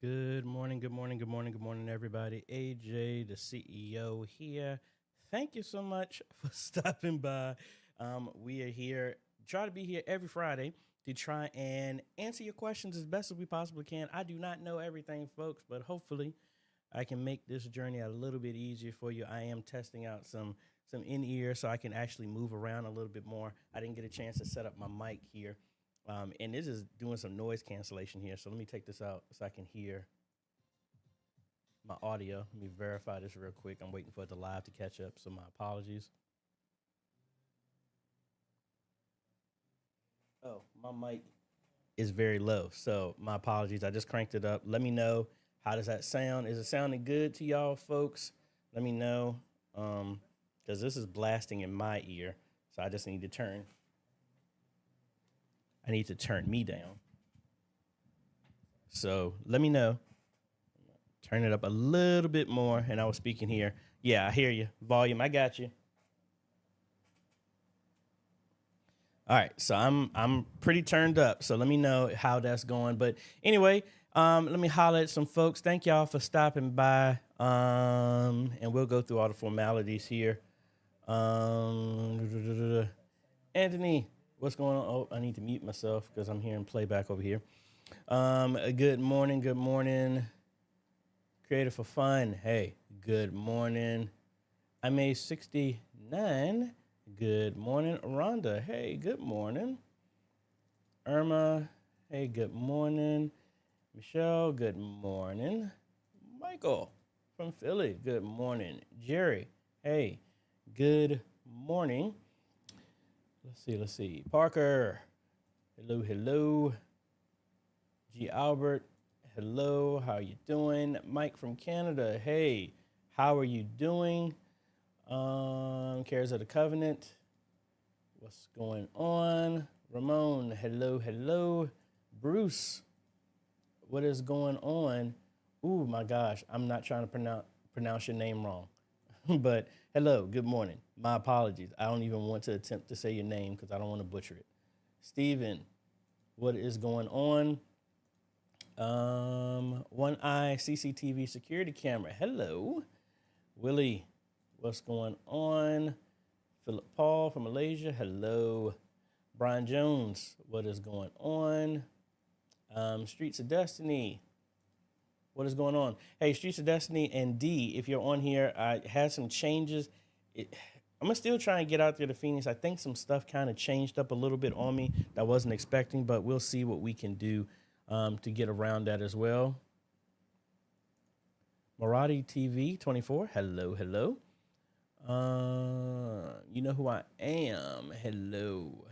Good morning, good morning, good morning, good morning, everybody. AJ, the CEO here. Thank you so much for stopping by. We are here, try to be here every Friday to try and answer your questions as best as we possibly can. I do not know everything, folks, but hopefully I can make this journey a little bit easier for you. I am testing out some in-ear so I can actually move around a little bit more. I didn't get a chance to set up my mic here. And this is doing some noise cancellation here. So let me take this out so I can hear my audio. Let me verify this real quick. I'm waiting for it to live to catch up, so my apologies. Oh, my mic is very low, so my apologies. I just cranked it up. Let me know, how does that sound? Is it sounding good to y'all, folks? Let me know, because this is blasting in my ear, so I just need to turn. I need to turn me down. So let me know. Turn it up a little bit more, and I was speaking here. Yeah, I hear you. Volume, I got you. All right, so I'm pretty turned up, so let me know how that's going. But anyway, let me holler at some folks. Thank y'all for stopping by, and we'll go through all the formalities here. Anthony, What's going on? Oh, I need to mute myself because I'm hearing playback over here. Good morning. Good morning. Creative for Fun. Hey, good morning. I made 69. Good morning. Rhonda. Hey, good morning. Irma. Hey, good morning. Michelle. Good morning. Michael from Philly. Good morning. Jerry. Hey, good morning. Let's see. Parker. Hello. G. Albert. Hello. How you doing? Mike from Canada. Hey, how are you doing? Cares of the Covenant. What's going on? Ramon. Hello. Bruce. What is going on? Ooh, my gosh. I'm not trying to pronounce your name wrong. But hello, good morning. My apologies. I don't even want to attempt to say your name because I don't want to butcher it. Steven, what is going on? One Eye CCTV security camera. Hello. Willie, what's going on? Philip Paul from Malaysia. Hello. Brian Jones, what is going on? Streets of Destiny. What is going on? Hey, Streets of Destiny and D, if you're on here, I had some changes. I'm going to still try and get out there to Phoenix. I think some stuff kind of changed up a little bit on me that I wasn't expecting, but we'll see what we can do to get around that as well. Marathi TV 24. Hello. You know who I am. Hello.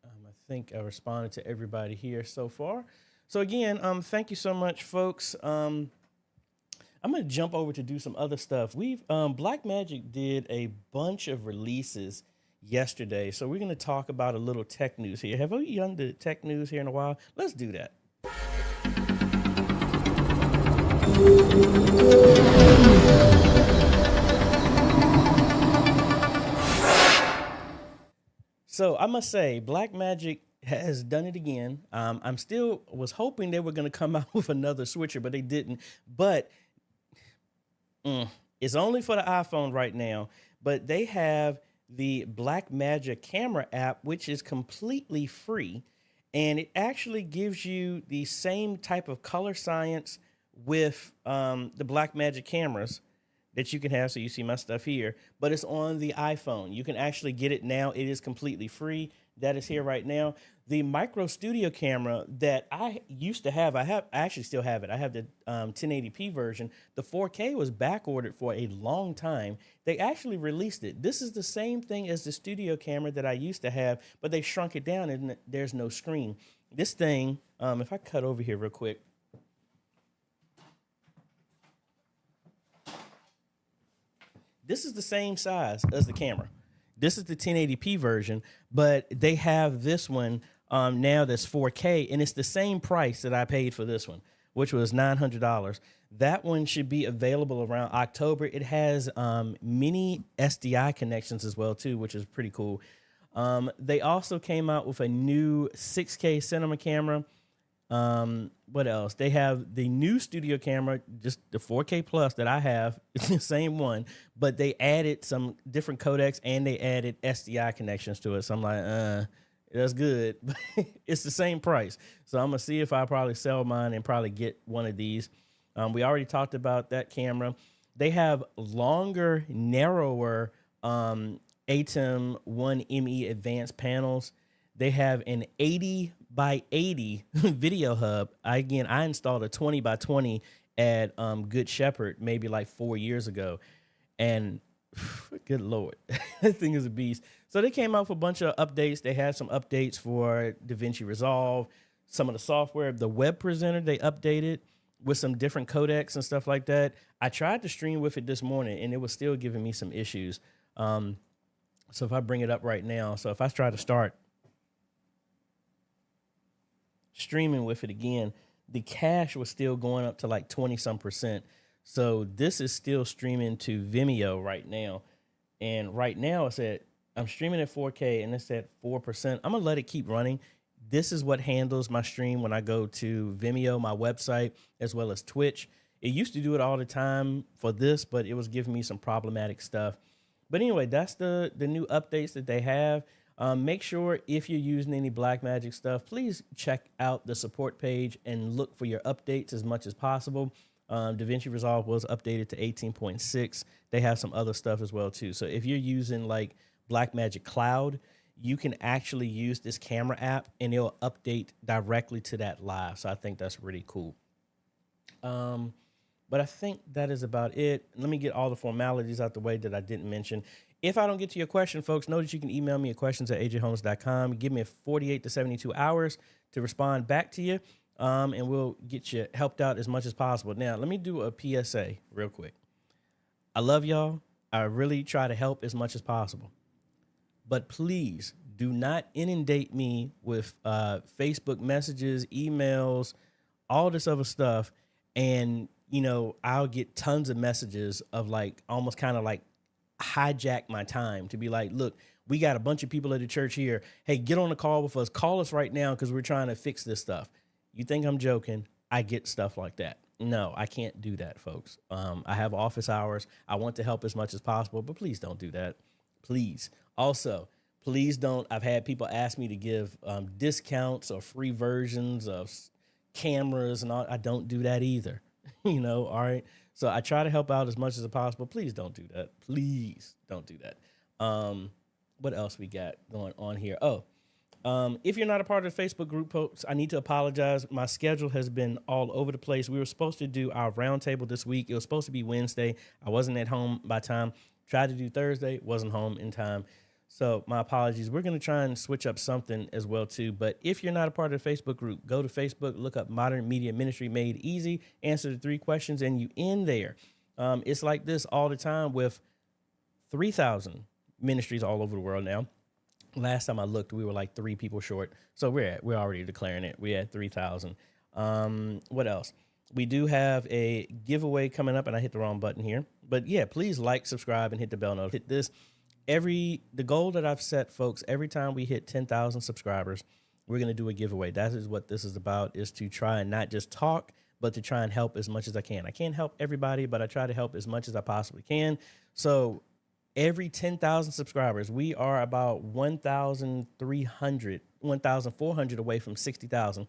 I think I responded to everybody here so far. So again, thank you so much, folks. I'm going to jump over to do some other stuff. Blackmagic did a bunch of releases yesterday. So we're going to talk about a little tech news here. Have we done the tech news here in a while? Let's do that. So I must say, Blackmagic has done it again. I'm still was hoping they were going to come out with another switcher, but they didn't. But it's only for the iPhone right now. But they have the Blackmagic camera app, which is completely free. And it actually gives you the same type of color science with the Blackmagic cameras that you can have. So you see my stuff here, but it's on the iPhone. You can actually get it now. It is completely free. That is here right now. The micro studio camera that I used to have, I actually still have it. I have the 1080p version. The 4K was back ordered for a long time. They actually released it. This is the same thing as the studio camera that I used to have, but they shrunk it down and there's no screen. This thing, if I cut over here real quick, this is the same size as the camera. This is the 1080p version, but they have this one now that's 4K, and it's the same price that I paid for this one, which was $900. That one should be available around October. It has mini SDI connections as well, too, which is pretty cool. They also came out with a new 6K cinema camera. What else? They have the new studio camera, just the 4K plus that I have. It's the same one, but they added some different codecs and they added SDI connections to it. So I'm like, that's good. But it's the same price. So I'm going to see if I probably sell mine and probably get one of these. We already talked about that camera. They have longer, narrower ATEM 1ME advanced panels. They have an 80 by 80 video hub. I installed a 20 by 20 at Good Shepherd maybe like 4 years ago. And good Lord, that thing is a beast. So they came out with a bunch of updates. They had some updates for DaVinci Resolve, some of the software. The web presenter, they updated with some different codecs and stuff like that. I tried to stream with it this morning, and it was still giving me some issues. So if I bring it up right now, so if I try to start streaming with it again, the cache was still going up to like 20-some%. So this is still streaming to Vimeo right now. And right now I'm streaming at 4K and it's at 4%. I'm gonna let it keep running. This is what handles my stream when I go to Vimeo, my website, as well as Twitch. It used to do it all the time for this, but it was giving me some problematic stuff. But anyway, that's the new updates that they have. Make sure if you're using any Blackmagic stuff, please check out the support page and look for your updates as much as possible. DaVinci Resolve was updated to 18.6. They have some other stuff as well too. So if you're using like Blackmagic Cloud, you can actually use this camera app and it'll update directly to that live. So I think that's really cool. But I think that is about it. Let me get all the formalities out the way that I didn't mention. If I don't get to your question, folks, know that you can email me at questions@ajhomes.com. Give me 48 to 72 hours to respond back to you, and we'll get you helped out as much as possible. Now, let me do a PSA real quick. I love y'all. I really try to help as much as possible. But please do not inundate me with Facebook messages, emails, all this other stuff. And, you know, I'll get tons of messages of like almost kind of like hijack my time to be like, look, we got a bunch of people at the church here. Hey, get on the call with us. Call us right now because we're trying to fix this stuff. You think I'm joking? I get stuff like that. No, I can't do that, folks. I have office hours. I want to help as much as possible, but please don't do that. Please. Also, please don't. I've had people ask me to give discounts or free versions of cameras and all. I don't do that either. You know, all right. So I try to help out as much as possible. Please don't do that. Please don't do that. What else we got going on here? Oh, if you're not a part of the Facebook group, folks, I need to apologize. My schedule has been all over the place. We were supposed to do our roundtable this week. It was supposed to be Wednesday. I wasn't at home by time. Tried to do Thursday, wasn't home in time. So my apologies. We're going to try and switch up something as well, too. But if you're not a part of the Facebook group, go to Facebook, look up Modern Media Ministry Made Easy, answer the 3 questions, and you in there. It's like this all the time with 3,000 ministries all over the world now. Last time I looked, we were like 3 people short. So we're already declaring it. We're at 3,000. What else? We do have a giveaway coming up, and I hit the wrong button here. But yeah, please like, subscribe, and hit the bell note. Hit this. The goal that I've set, folks, every time we hit 10,000 subscribers, we're going to do a giveaway. That is what this is about, is to try and not just talk, but to try and help as much as I can. I can't help everybody, but I try to help as much as I possibly can. So every 10,000 subscribers, we are about 1,400 away from 60,000.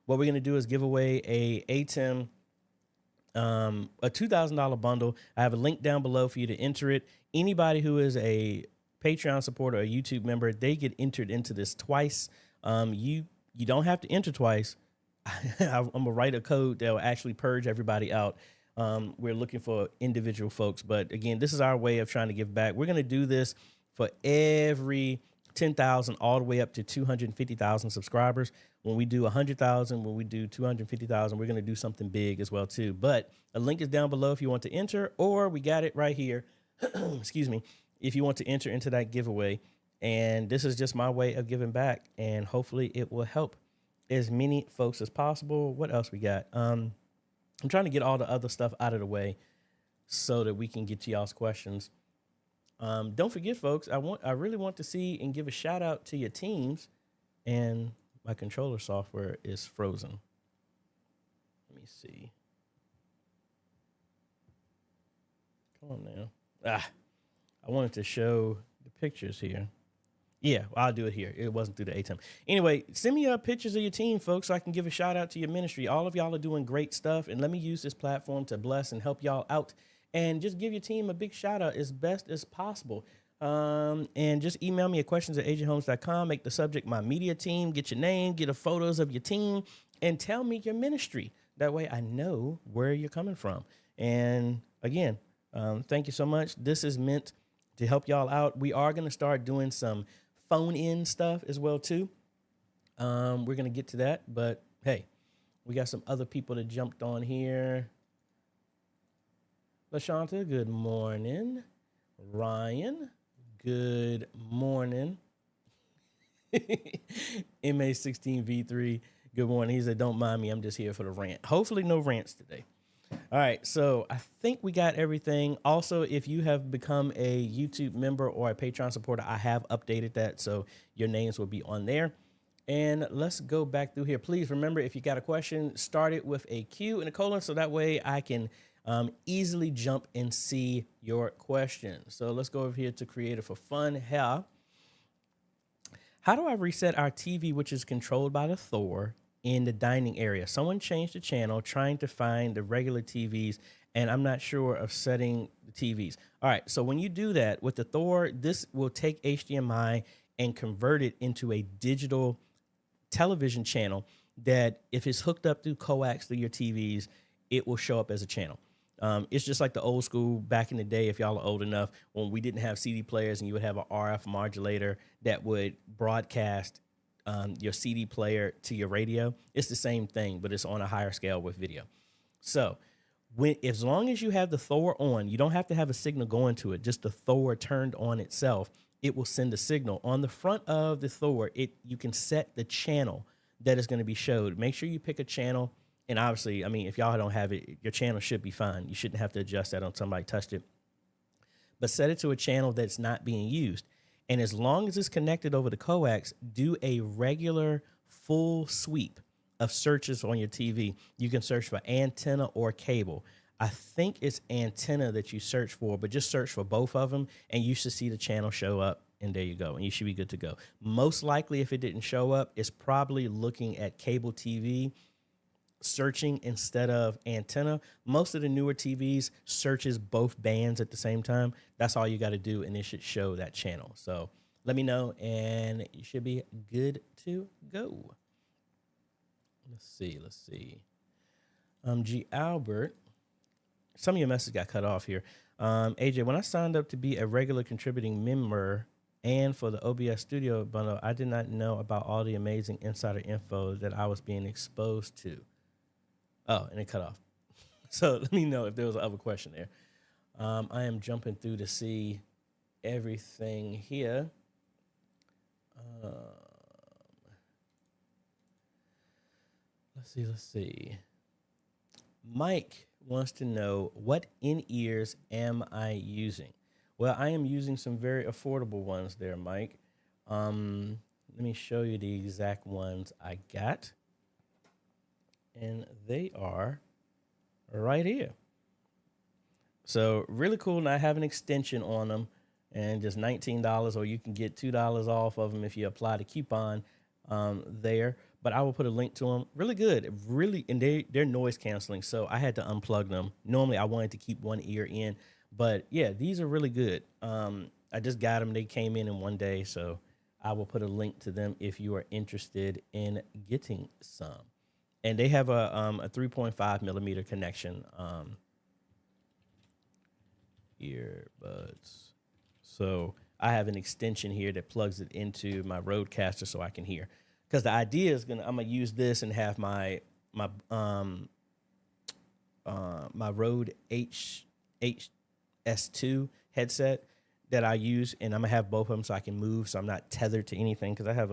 What we're going to do is give away a ATEM, a $2,000 bundle. I have a link down below for you to enter it. Anybody who is a Patreon supporter or a YouTube member, they get entered into this twice. You don't have to enter twice. I'm going to write a code that will actually purge everybody out. We're looking for individual folks. But again, this is our way of trying to give back. We're going to do this for every 10,000 all the way up to 250,000 subscribers. When we do 100,000, when we do 250,000, we're going to do something big as well, too. But a link is down below if you want to enter, or we got it right here. Excuse me. If you want to enter into that giveaway. And this is just my way of giving back. And hopefully it will help as many folks as possible. What else we got? I'm trying to get all the other stuff out of the way so that we can get to y'all's questions. Don't forget, folks, I really want to see and give a shout out to your teams. And my controller software is frozen. Let me see. Come on now. I wanted to show the pictures here. Yeah, I'll do it here. It wasn't through the ATEM. Anyway, send me pictures of your team, folks, so I can give a shout out to your ministry. All of y'all are doing great stuff, and let me use this platform to bless and help y'all out, and just give your team a big shout out as best as possible. And just email me at questions@ajaytheCEO.com. Make the subject my media team. Get your name, get the photos of your team, and tell me your ministry. That way I know where you're coming from. And again, thank you so much. This is meant to help y'all out. We are going to start doing some phone-in stuff as well, too. We're going to get to that. But, hey, we got some other people that jumped on here. LaShanta, good morning. Ryan, good morning. MA16V3, good morning. He said, don't mind me. I'm just here for the rant. Hopefully no rants today. All right, so I think we got everything. Also, if you have become a YouTube member or a Patreon supporter, I have updated that, so your names will be on there. And let's go back through here. Please remember, if you got a question, start it with a Q and a colon, so that way I can easily jump and see your question. So let's go over here to Creative for Fun. Here. How do I reset our TV, which is controlled by the Thor, in the dining area? Someone changed the channel trying to find the regular TVs, and I'm not sure of setting the TVs. All right, so when you do that with the Thor, this will take HDMI and convert it into a digital television channel that if it's hooked up through coax through your TVs, it will show up as a channel. It's just like the old school back in the day, if y'all are old enough, when we didn't have CD players and you would have an RF modulator that would broadcast your CD player to your radio. It's the same thing, but it's on a higher scale with video. So as long as you have the Thor on, you don't have to have a signal going to it, just the Thor turned on itself, it will send a signal. On the front of the Thor, you can set the channel that is going to be showed. Make sure you pick a channel. And obviously, I mean, if y'all don't have it, your channel should be fine. You shouldn't have to adjust that on somebody touched it. But set it to a channel that's not being used. And as long as it's connected over the coax, do a regular full sweep of searches on your TV. You can search for antenna or cable. I think it's antenna that you search for, but just search for both of them, and you should see the channel show up, and there you go, and you should be good to go. Most likely, if it didn't show up, it's probably looking at cable TV, searching instead of antenna. Most of the newer TVs searches both bands at the same time. That's all you got to do, and it should show that channel. So let me know, and you should be good to go. Let's see. G. Albert, some of your messages got cut off here. AJ, when I signed up to be a regular contributing member and for the OBS Studio bundle, I did not know about all the amazing insider info that I was being exposed to. Oh, and it cut off. So let me know if there was another question there. I am jumping through to see everything here. Let's see. Mike wants to know, what in-ears am I using? Well, I am using some very affordable ones there, Mike. Let me show you the exact ones I got. And they are right here. So really cool. And I have an extension on them and just $19, or you can get $2 off of them if you apply the coupon there. But I will put a link to them. Really good. Really, and they're noise canceling. So I had to unplug them. Normally I wanted to keep one ear in, but yeah, these are really good. I just got them. They came in one day. So I will put a link to them if you are interested in getting some. And they have a 3.5 millimeter connection, earbuds. So I have an extension here that plugs it into my Rodecaster so I can hear. Because the idea is I'm gonna use this and have my Rode HS2 headset that I use, and I'm gonna have both of them so I can move, so I'm not tethered to anything. Because I have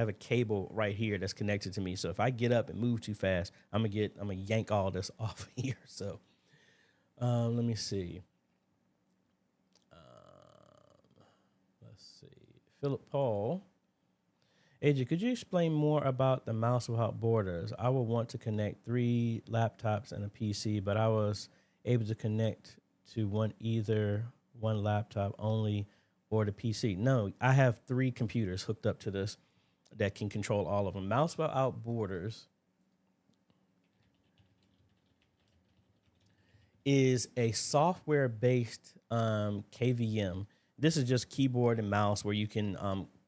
a cable right here that's connected to me. So if I get up and move too fast, I'm gonna yank all this off here. So let me see. Let's see. Philip Paul. AJ, could you explain more about the mouse without borders? I would want to connect 3 laptops and a PC, but I was able to connect to either one laptop only or the PC. No, I have 3 computers hooked up to this that can control all of them. Mouse without borders is a software-based KVM. This is just keyboard and mouse where you can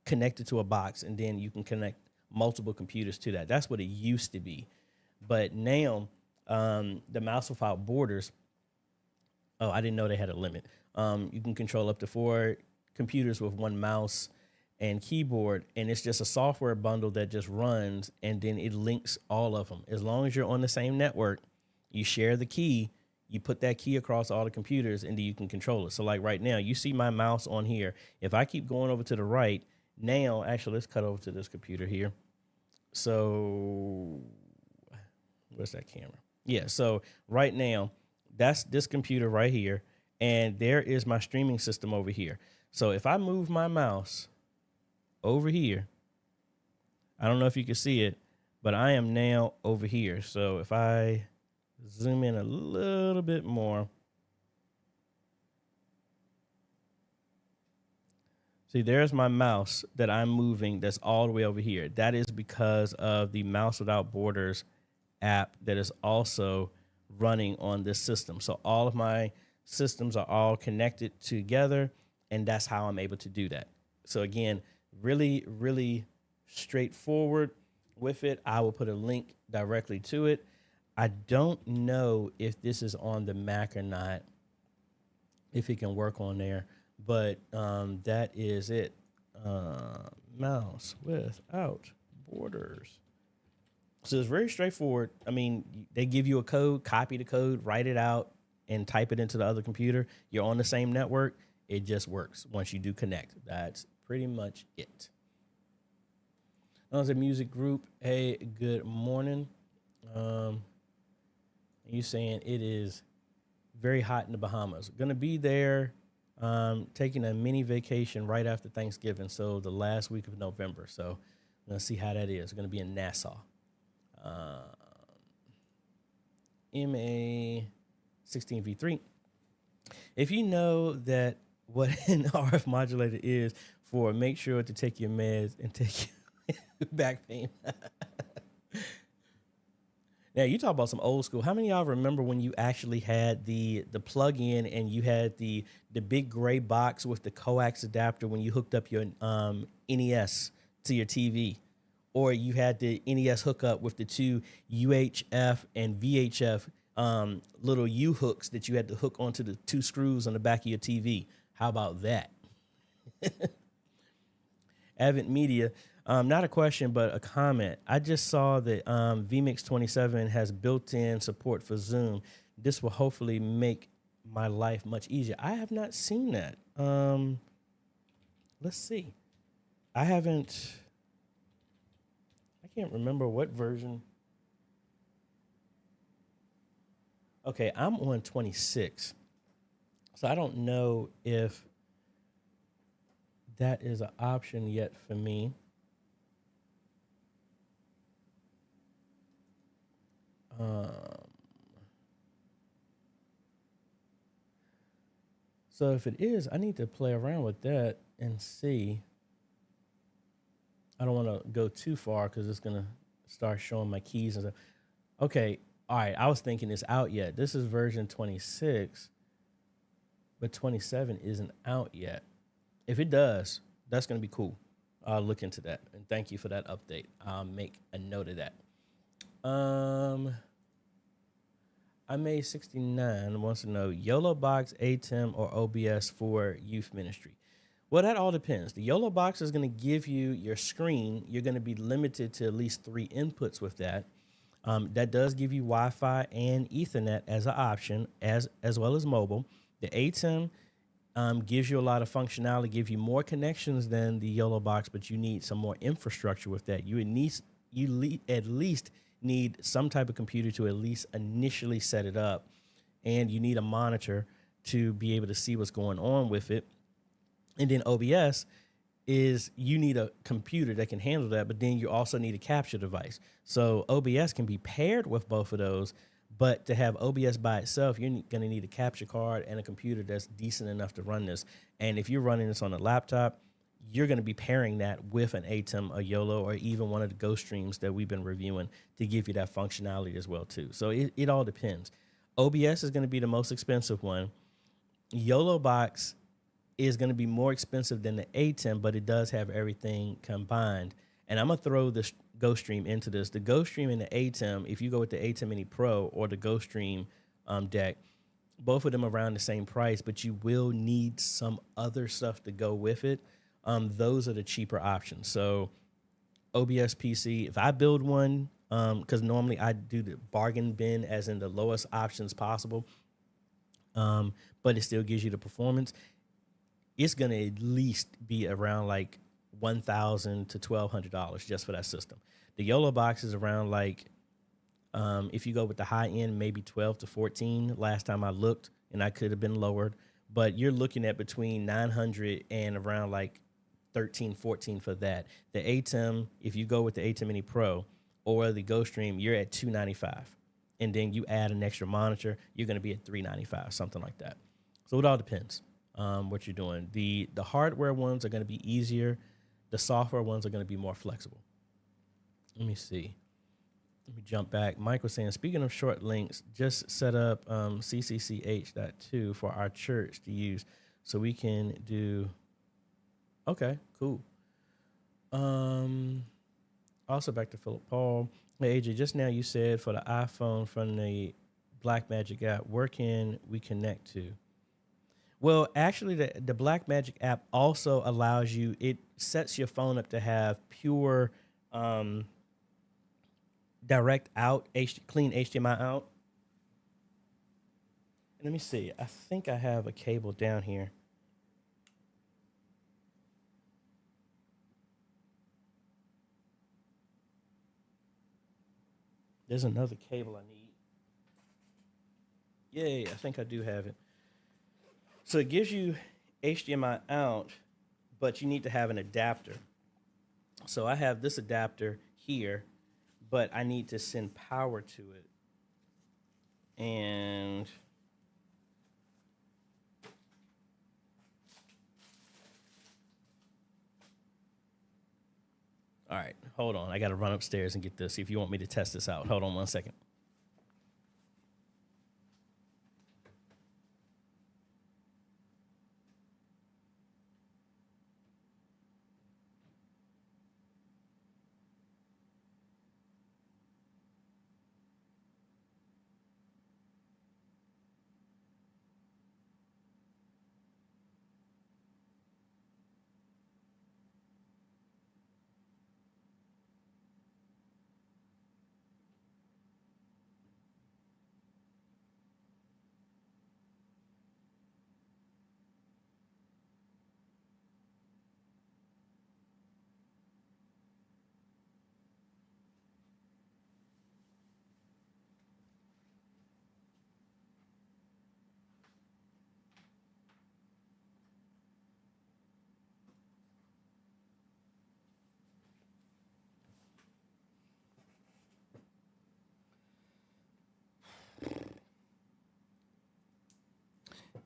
connect it to a box, and then you can connect multiple computers to that. That's what it used to be. But now the mouse without borders, oh, I didn't know they had a limit. You can control up to 4 computers with 1 mouse and keyboard, and it's just a software bundle that just runs, and then it links all of them. As long as you're on the same network, you share the key, you put that key across all the computers, and then you can control it. So like right now, you see my mouse on here. If I keep going over to the right, now, actually, let's cut over to this computer here. So where's that camera? Yeah, so right now, that's this computer right here, and there is my streaming system over here. So if I move my mouse over here, I don't know if you can see it, but I am now over here. So if I zoom in a little bit more, See, there's my mouse that I'm moving that's all the way over here. That is because of the Mouse Without Borders app that is also running on this system. So all of my systems are all connected together, and that's how I'm able to do that. So again, really, really straightforward with it. I will put a link directly to it. I don't know if this is on the Mac or not, if it can work on there, but that is it. Mouse Without Borders. So it's very straightforward. I mean, they give you a code, copy the code, write it out, and type it into the other computer. You're on the same network. It just works once you do connect. That's pretty much it. As a music group, hey, good morning. You saying it is very hot in the Bahamas. Going to be there, taking a mini vacation right after Thanksgiving, so the last week of November. So I'm going to see how that is. Going to be in Nassau. MA16V3. If you know that what an RF modulator is for, make sure to take your meds and take your back pain. Now, you talk about some old school. How many of y'all remember when you actually had the plug-in and you had the big gray box with the coax adapter when you hooked up your NES to your TV? Or you had the NES hookup with the two UHF and VHF little U hooks that you had to hook onto the two screws on the back of your TV. How about that? Avent Media, not a question, but a comment. I just saw that vMix 27 has built-in support for Zoom. This will hopefully make my life much easier. I have not seen that. Let's see. I can't remember what version. Okay, I'm on 26. So I don't know if that is an option yet for me. So if it is, I need to play around with that and see. I don't want to go too far because it's going to start showing my keys and stuff. Okay, all right, I was thinking it's out yet. This is version 26, but 27 isn't out yet. If it does, that's going to be cool. I'll look into that, and thank you for that update. I'll make a note of that. I made 69 wants to know YOLO box, ATEM, or OBS for youth ministry. Well, that all depends. The YOLO box is going to give you your screen. You're going to be limited to at least 3 inputs with that. That does give you Wi-Fi and Ethernet as an option, as well as mobile. The ATEM gives you a lot of functionality, give you more connections than the YOLO box, but you need some more infrastructure with that. You at least need some type of computer to at least initially set it up, and you need a monitor to be able to see what's going on with it. And then OBS is you need a computer that can handle that, but then you also need a capture device. So OBS can be paired with both of those, but to have OBS by itself, you're going to need a capture card and a computer that's decent enough to run this. And if you're running this on a laptop, you're going to be pairing that with an ATEM, a YOLO, or even one of the Ghost Streams that we've been reviewing to give you that functionality as well, too. So it all depends. OBS is going to be the most expensive one. YOLO box is going to be more expensive than the ATEM, but it does have everything combined. And I'm going to throw this Ghost Stream into this. The Ghost Stream and the ATEM, if you go with the ATEM Mini Pro or the Ghost Stream deck, both of them around the same price, but you will need some other stuff to go with it. Those are the cheaper options. So OBS PC, if I build one, because normally I do the bargain bin as in the lowest options possible, but it still gives you the performance, it's going to at least be around like $1,000 to $1,200 just for that system. The YOLO box is around like, if you go with the high end, maybe 12 to 14 last time I looked, and I could have been lowered, but you're looking at between 900 and around like 13, 14 for that. The ATEM, if you go with the ATEM Mini Pro or the Ghost Stream, you're at $295. And then you add an extra monitor, you're going to be at $395, something like that. So it all depends. what you're doing. The hardware ones are going to be easier. The software ones are going to be more flexible. Let me see. Let me jump back. Mike was saying, speaking of short links, just set up CCCH.2 for our church to use so we can do. Okay, cool. Also back to Philip Paul. Hey, AJ, just now you said for the iPhone from the Blackmagic app, where can we connect to? Well, actually, the Blackmagic app also allows you, it sets your phone up to have pure direct out, clean HDMI out. Let me see. I think I have a cable down here. There's another cable I need. Yay, I think I do have it. So it gives you HDMI out, but you need to have an adapter. So I have this adapter here, but I need to send power to it. And all right, hold on. I got to run upstairs and get this if you want me to test this out. Hold on 1 second.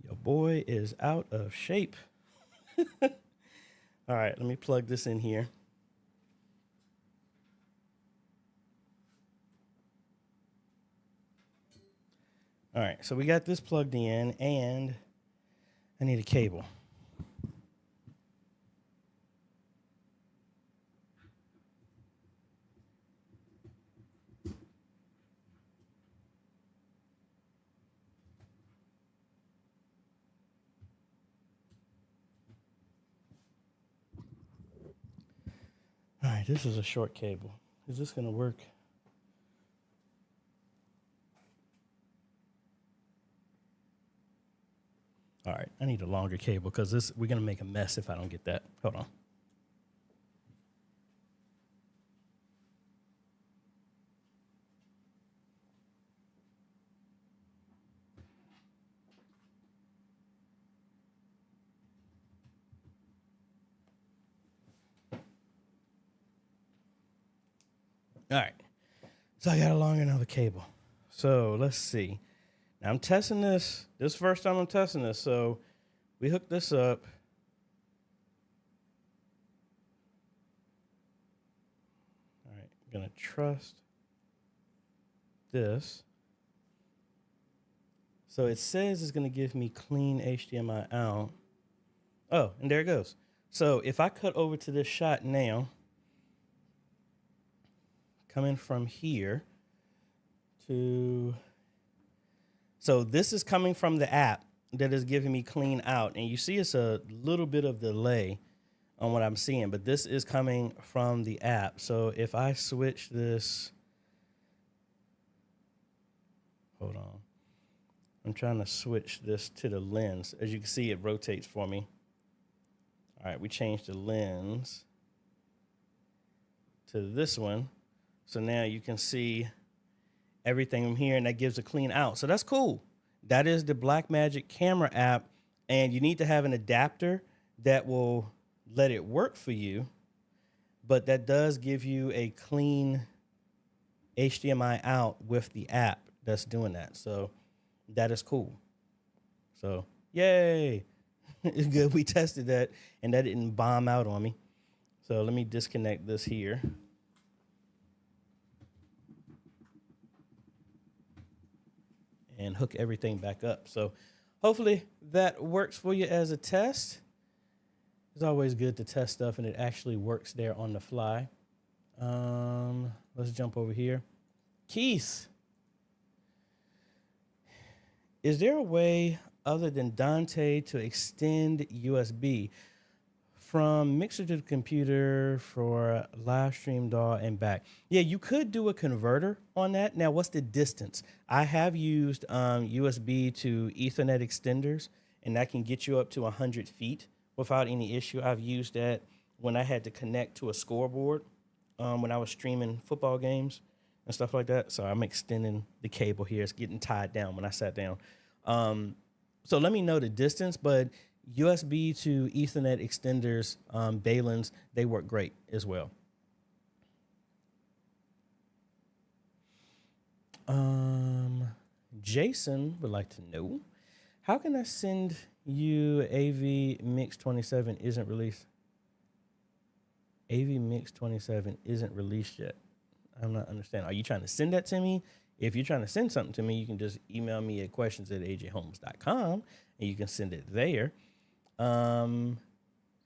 Your boy is out of shape. All right, let me plug this in here. All right, so we got this plugged in, and I need a cable. All right, this is a short cable. Is this going to work? All right, I need a longer cable because we're going to make a mess if I don't get that. Hold on. All right, so I got a longer another cable. So let's see. Now I'm testing this. This is the first time I'm testing this. So we hook this up. All right, I'm going to trust this. So it says it's going to give me clean HDMI out. Oh, and there it goes. So if I cut over to this shot now, coming from here to, so this is coming from the app that is giving me clean out. And you see it's a little bit of delay on what I'm seeing, but this is coming from the app. So if I switch this, hold on. I'm trying to switch this to the lens. As you can see, it rotates for me. All right, we changed the lens to this one. So now you can see everything from here, and that gives a clean out. So that's cool. That is the Blackmagic camera app, and you need to have an adapter that will let it work for you, but that does give you a clean HDMI out with the app that's doing that. So that is cool. So yay. It's good. We tested that, and that didn't bomb out on me. So let me disconnect this here. And hook everything back up. So hopefully that works for you as a test. It's always good to test stuff and it actually works there on the fly. Let's jump over here. Keith, is there a way other than Dante to extend USB from mixer to the computer for live stream DAW and back? Yeah, you could do a converter on that. Now, what's the distance? I have used USB to Ethernet extenders, and that can get you up to 100 feet without any issue. I've used that when I had to connect to a scoreboard when I was streaming football games and stuff like that. So I'm extending the cable here. It's getting tied down when I sat down. So let me know the distance, but USB to Ethernet extenders, Balin's, they work great as well. Jason would like to know, how can I send you AV Mix 27 isn't released? AV Mix 27 isn't released yet. I'm not understanding. Are you trying to send that to me? If you're trying to send something to me, you can just email me at questions@ajhomes.com and you can send it there. So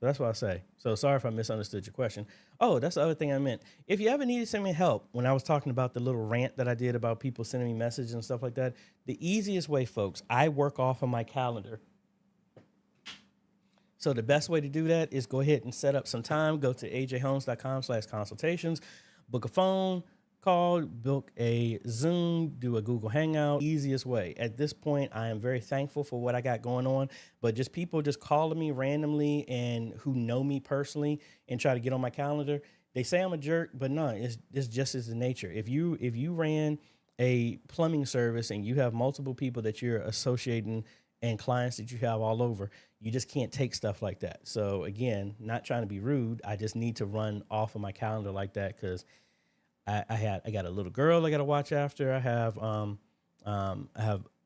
that's what I say. So sorry if I misunderstood your question. Oh, that's the other thing I meant. If you ever needed some help, when I was talking about the little rant that I did about people sending me messages and stuff like that, the easiest way, folks, I work off of my calendar. So the best way to do that is go ahead and set up some time. Go to ajhomes.com/consultations, book a phone call, book a Zoom, do a Google Hangout. Easiest way. At this point, I am very thankful for what I got going on, but just people just calling me randomly and who know me personally and try to get on my calendar. They say I'm a jerk, but no, it's just as the nature. If you ran a plumbing service and you have multiple people that you're associating and clients that you have all over, you just can't take stuff like that. So again, not trying to be rude. I just need to run off of my calendar like that because I got a little girl I got to watch after. I have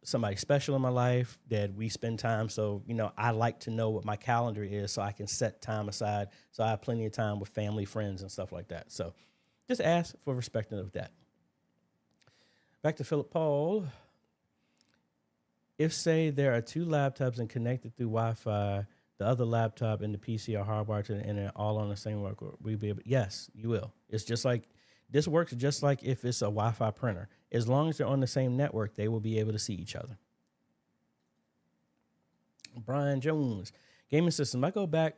somebody special in my life that we spend time. So, I like to know what my calendar is so I can set time aside. So I have plenty of time with family, friends, and stuff like that. So just ask for respect of that. Back to Philip Paul. If, say, there are two laptops and connected through Wi-Fi, the other laptop and the PC are hardwired to the internet all on the same network, we'll be able. Yes, you will. It's just like this works just like if it's a Wi-Fi printer. As long as they're on the same network, they will be able to see each other. Brian Jones, gaming system. I go back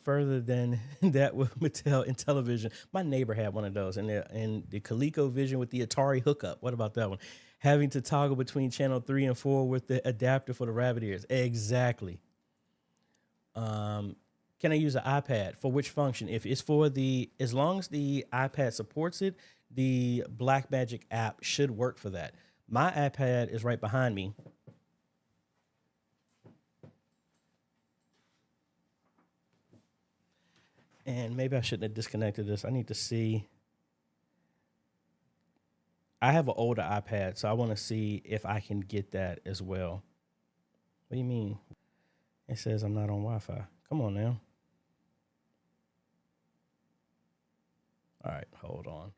further than that with Mattel and television. My neighbor had one of those, and the ColecoVision with the Atari hookup. What about that one? Having to toggle between channel 3 and 4 with the adapter for the rabbit ears. Exactly. Can I use an iPad for which function? If it's for as long as the iPad supports it, the Blackmagic app should work for that. My iPad is right behind me. And maybe I shouldn't have disconnected this. I need to see. I have an older iPad, so I want to see if I can get that as well. What do you mean? It says I'm not on Wi-Fi. Come on now. All right, hold on.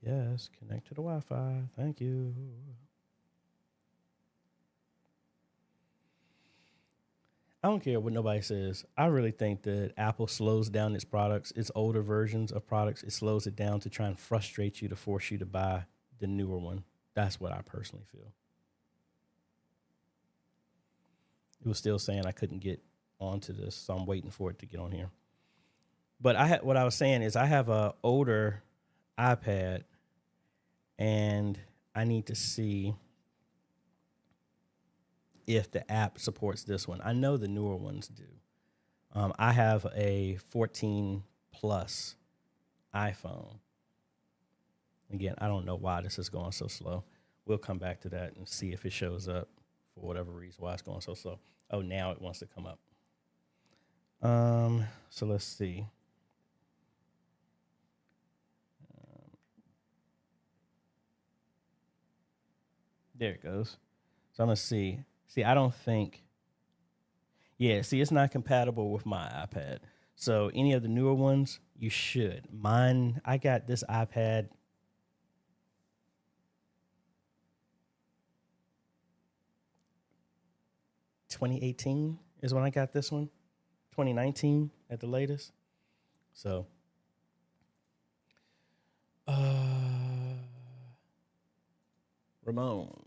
Yes, connect to the Wi-Fi. Thank you. I don't care what nobody says. I really think that Apple slows down its products, its older versions of products. It slows it down to try and frustrate you, to force you to buy the newer one. That's what I personally feel. It was still saying I couldn't get onto this, so I'm waiting for it to get on here. But what I was saying is I have an older iPad, and I need to see if the app supports this one. I know the newer ones do. I have a 14 Plus iPhone. Again, I don't know why this is going so slow. We'll come back to that and see if it shows up for whatever reason why it's going so slow. Oh, now it wants to come up. So let's see. There it goes. So I'm going to see. See, I don't think. Yeah, see, it's not compatible with my iPad. So any of the newer ones, you should. Mine, I got this iPad 2018 is when I got this one. 2019 at the latest. So, Ramon,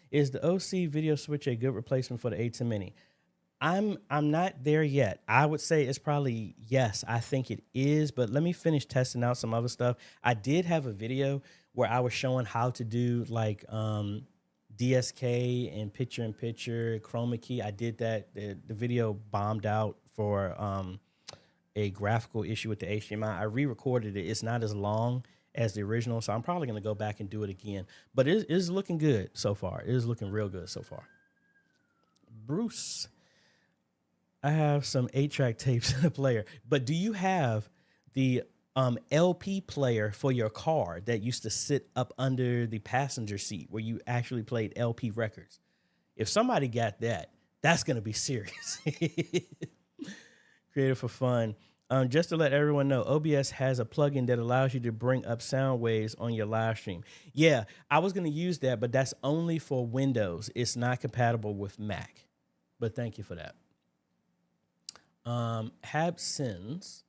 is the OC video switch a good replacement for the A10 Mini? I'm not there yet. I would say it's probably yes. I think it is, but let me finish testing out some other stuff. I did have a video where I was showing how to do like DSK and picture chroma key. I did that. The video bombed out for a graphical issue with the HDMI. I re-recorded it. It's not as long as the original, so I'm probably going to go back and do it again. But it is looking good so far. It is looking real good so far. Bruce, I have some 8-track tapes in the player, but do you have the LP player for your car that used to sit up under the passenger seat where you actually played LP records? If somebody got that, that's going to be serious. Creative for fun. Just to let everyone know, OBS has a plugin that allows you to bring up sound waves on your live stream. Yeah, I was going to use that, but that's only for Windows. It's not compatible with Mac. But thank you for that. Habsins.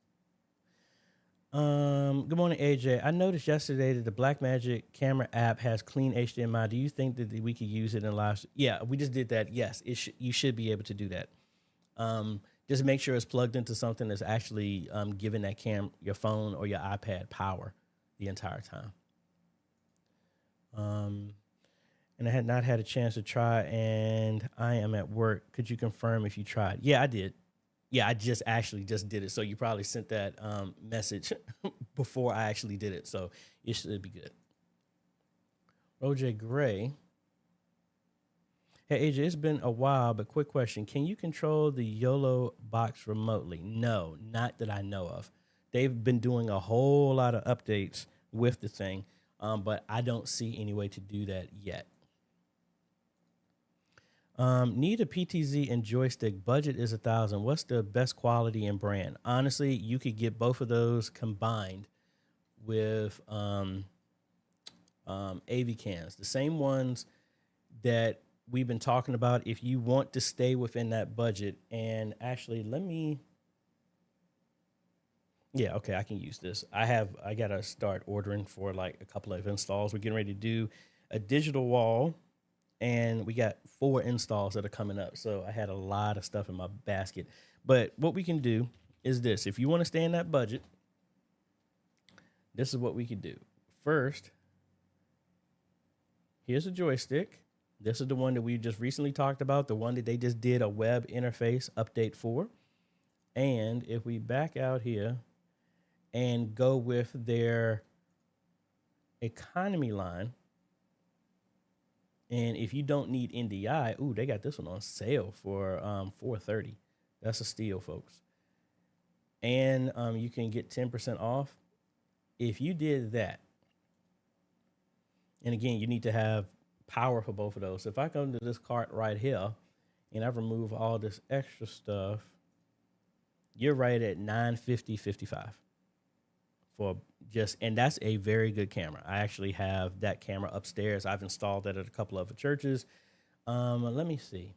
Good morning, AJ. I noticed yesterday that the Blackmagic camera app has clean HDMI. Do you think that we could use it in live? Yeah, we just did that. Yes, you should be able to do that. Just make sure it's plugged into something that's actually giving that your phone or your iPad power the entire time. And I had not had a chance to try, and I am at work. Could you confirm if you tried? Yeah, I did. Yeah, I just did it. So you probably sent that message before I actually did it. So it should be good. OJ Gray. Hey, AJ, it's been a while, but quick question. Can you control the YOLO box remotely? No, not that I know of. They've been doing a whole lot of updates with the thing, but I don't see any way to do that yet. Need a PTZ and joystick. Budget is $1,000. What's the best quality and brand? Honestly, you could get both of those combined with AV cans, the same ones that we've been talking about. If you want to stay within that budget, and actually, I can use this. I gotta start ordering for like a couple of installs. We're getting ready to do a digital wall, and we got 4 installs that are coming up. So I had a lot of stuff in my basket. But what we can do is this. If you want to stay in that budget, this is what we could do. First, here's a joystick. This is the one that we just recently talked about, the one that they just did a web interface update for. And if we back out here and go with their economy line, and if you don't need NDI, ooh, they got this one on sale for $430. That's a steal, folks. And you can get 10% off. If you did that, and again, you need to have power for both of those. If I come to this cart right here and I remove all this extra stuff, you're right at $950.55 for just, and that's a very good camera. I actually have that camera upstairs. I've installed that at a couple of churches. Let me see.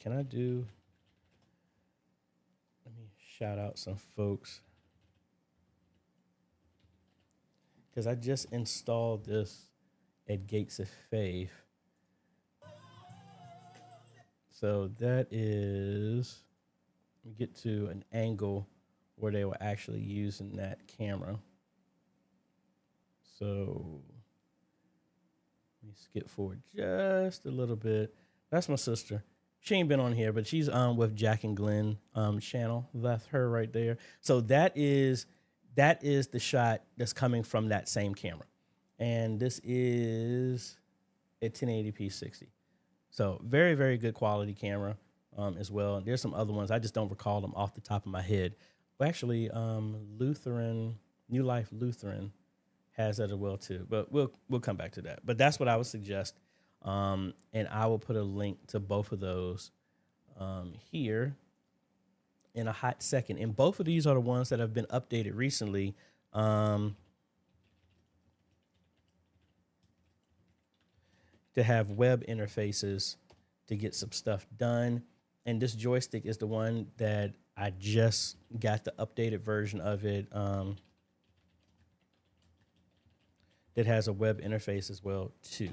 Can I do, let me shout out some folks, because I just installed this at Gates of Faith. So that is, we get to an angle where they were actually using that camera. So let me skip forward just a little bit. That's my sister. She ain't been on here, but she's with Jack and Glenn channel. That's her right there. So that is the shot that's coming from that same camera. And this is a 1080p 60. So very, very good quality camera as well. There's some other ones. I just don't recall them off the top of my head. Well, actually, New Life Lutheran has that as well too. But we'll come back to that. But that's what I would suggest And I will put a link to both of those here in a hot second. And both of these are the ones that have been updated recently. To have web interfaces to get some stuff done. And this joystick is the one that I just got the updated version of it that has a web interface as well too.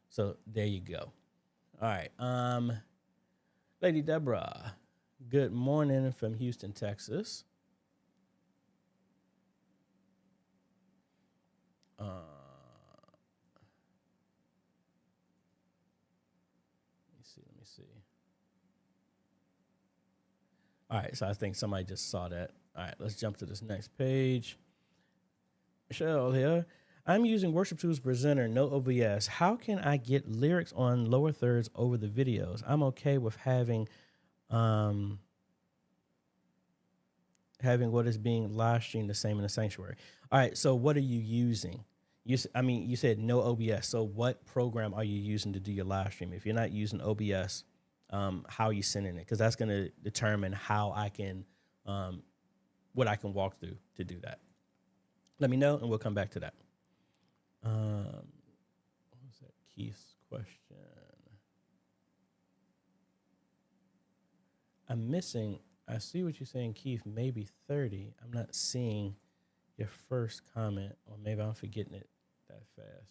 So there you go. All right. Lady Deborah, good morning from Houston, Texas. Let me see. All right, so I think somebody just saw that. All right, let's jump to this next page. Michelle here. I'm using Worship Tools Presenter, no OBS. How can I get lyrics on lower thirds over the videos? I'm okay with having what is being live streamed the same in the sanctuary. All right, so what are you using? You said no OBS. So what program are you using to do your live stream? If you're not using OBS, how are you sending it? Because that's going to determine how I can, what I can walk through to do that. Let me know, and we'll come back to that. What was that Keith's question? I'm missing. I see what you're saying, Keith. Maybe 30. I'm not seeing your first comment, or maybe I'm forgetting it that fast.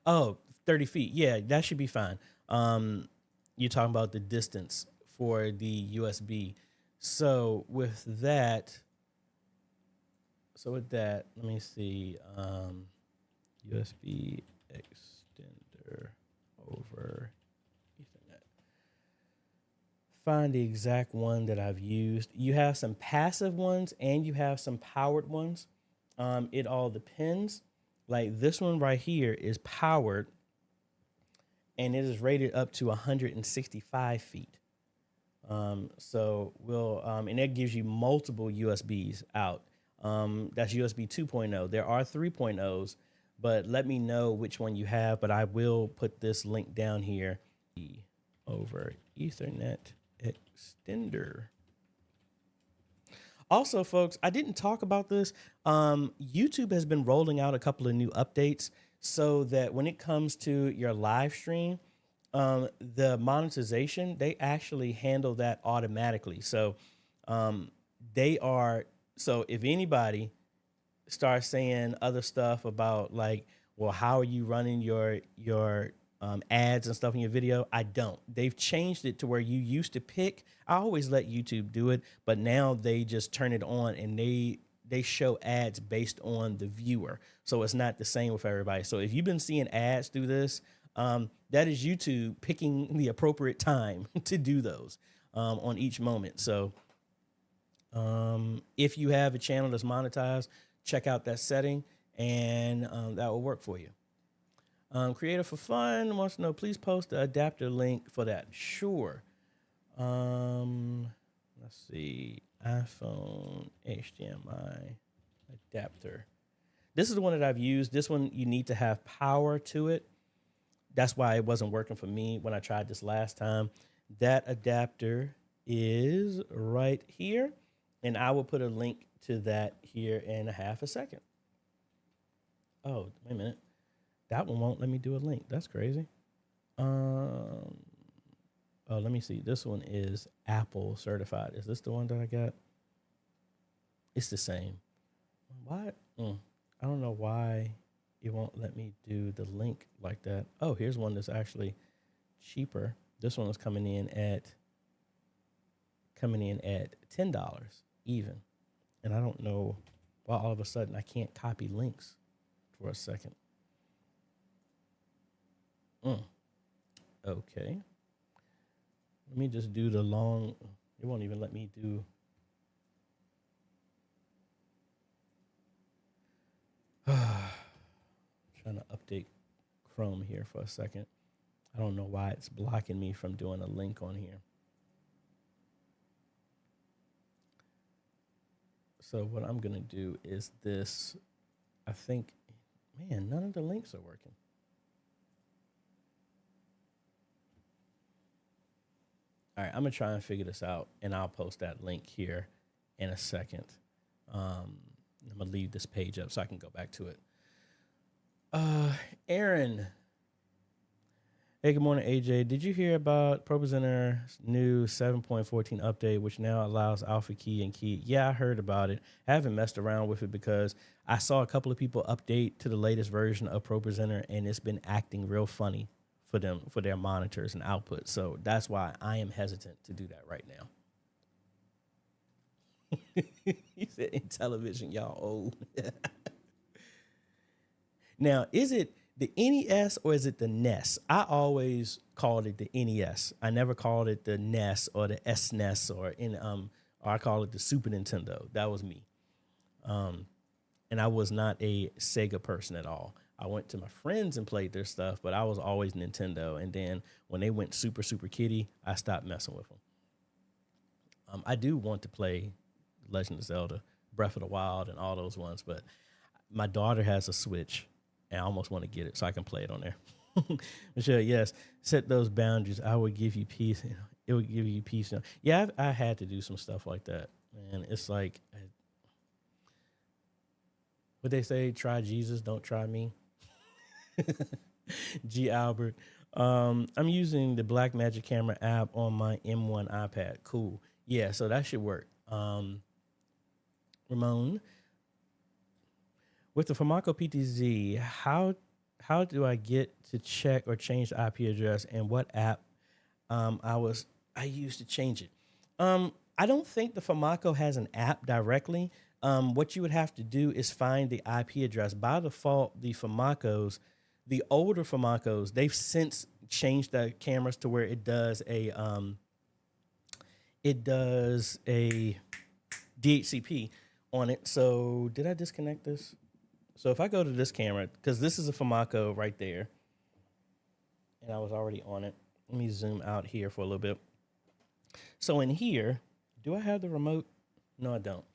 Oh, 30 feet. Yeah, that should be fine. You're talking about the distance for the USB. So with that, let me see. USB extender over Ethernet. Find the exact one that I've used. You have some passive ones and you have some powered ones. It all depends. Like this one right here is powered and it is rated up to 165 feet. So we'll, and that gives you multiple USBs out. That's USB 2.0. There are 3.0s, but let me know which one you have. But I will put this link down here over Ethernet extender. Also, folks, I didn't talk about this. YouTube has been rolling out a couple of new updates so that when it comes to your live stream, the monetization, they actually handle that automatically. So so if anybody starts saying other stuff about like, well, how are you running your ads and stuff in your video? I don't. They've changed it to where you used to pick. I always let YouTube do it, but now they just turn it on and they show ads based on the viewer. So it's not the same with everybody. So if you've been seeing ads through this, that is YouTube picking the appropriate time to do those on each moment. So if you have a channel that's monetized, check out that setting and that will work for you. Creator for Fun wants to know, please post the adapter link for that. Sure. Let's see. iPhone HDMI adapter. This is the one that I've used. This one, you need to have power to it. That's why it wasn't working for me when I tried this last time. That adapter is right here. And I will put a link to that here in a half a second. Oh, wait a minute. That one won't let me do a link. That's crazy. Oh, let me see. This one is Apple certified. Is this the one that I got? It's the same. Why? I don't know why it won't let me do the link like that. Oh, here's one that's actually cheaper. This one is coming in at $10 even. And I don't know why all of a sudden I can't copy links for a second. Okay. Let me just do the long, it won't even let me do. Trying to update Chrome here for a second. I don't know why it's blocking me from doing a link on here. So what I'm going to do is this. I think, man, none of the links are working. All right, I'm gonna try and figure this out, and I'll post that link here in a second. I'm gonna leave this page up so I can go back to it. Aaron. Hey, good morning, AJ. Did you hear about ProPresenter's new 7.14 update, which now allows alpha key and key? Yeah, I heard about it. I haven't messed around with it because I saw a couple of people update to the latest version of ProPresenter, and it's been acting real funny for them, for their monitors and output. So that's why I am hesitant to do that right now. He said in television, y'all old. Now, is it the NES or is it the NES? I always called it the NES. I never called it the NES or the SNES or I call it the Super Nintendo. That was me. And I was not a Sega person at all. I went to my friends and played their stuff, but I was always Nintendo. And then when they went super, super kiddie, I stopped messing with them. I do want to play Legend of Zelda, Breath of the Wild, and all those ones, but my daughter has a Switch, and I almost want to get it so I can play it on there. Michelle, yes, set those boundaries. I would give you peace. It would give you peace. Yeah, I had to do some stuff like that, man. It's like, what they say, try Jesus, don't try me. G. Albert. I'm using the Blackmagic Camera app on my M1 iPad. Cool. Yeah, so that should work. Ramon, with the Famaco PTZ, how do I get to check or change the IP address, and what app I used to change it? I don't think the Famaco has an app directly. What you would have to do is find the IP address. By default, the Famacos, the older Famacos, they've since changed the cameras to where it does a DHCP on it. So did I disconnect this? So if I go to this camera, because this is a Famaco right there, and I was already on it. Let me zoom out here for a little bit. So in here, do I have the remote? No, I don't.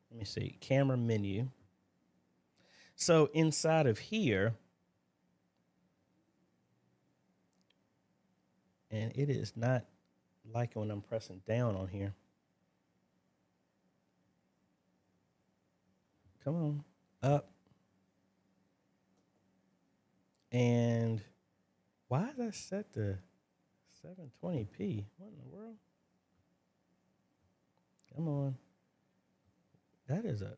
Let me see, camera menu. So inside of here, and it is not liking when I'm pressing down on here. Come on, up. And why is that set to 720p? What in the world? Come on. That is a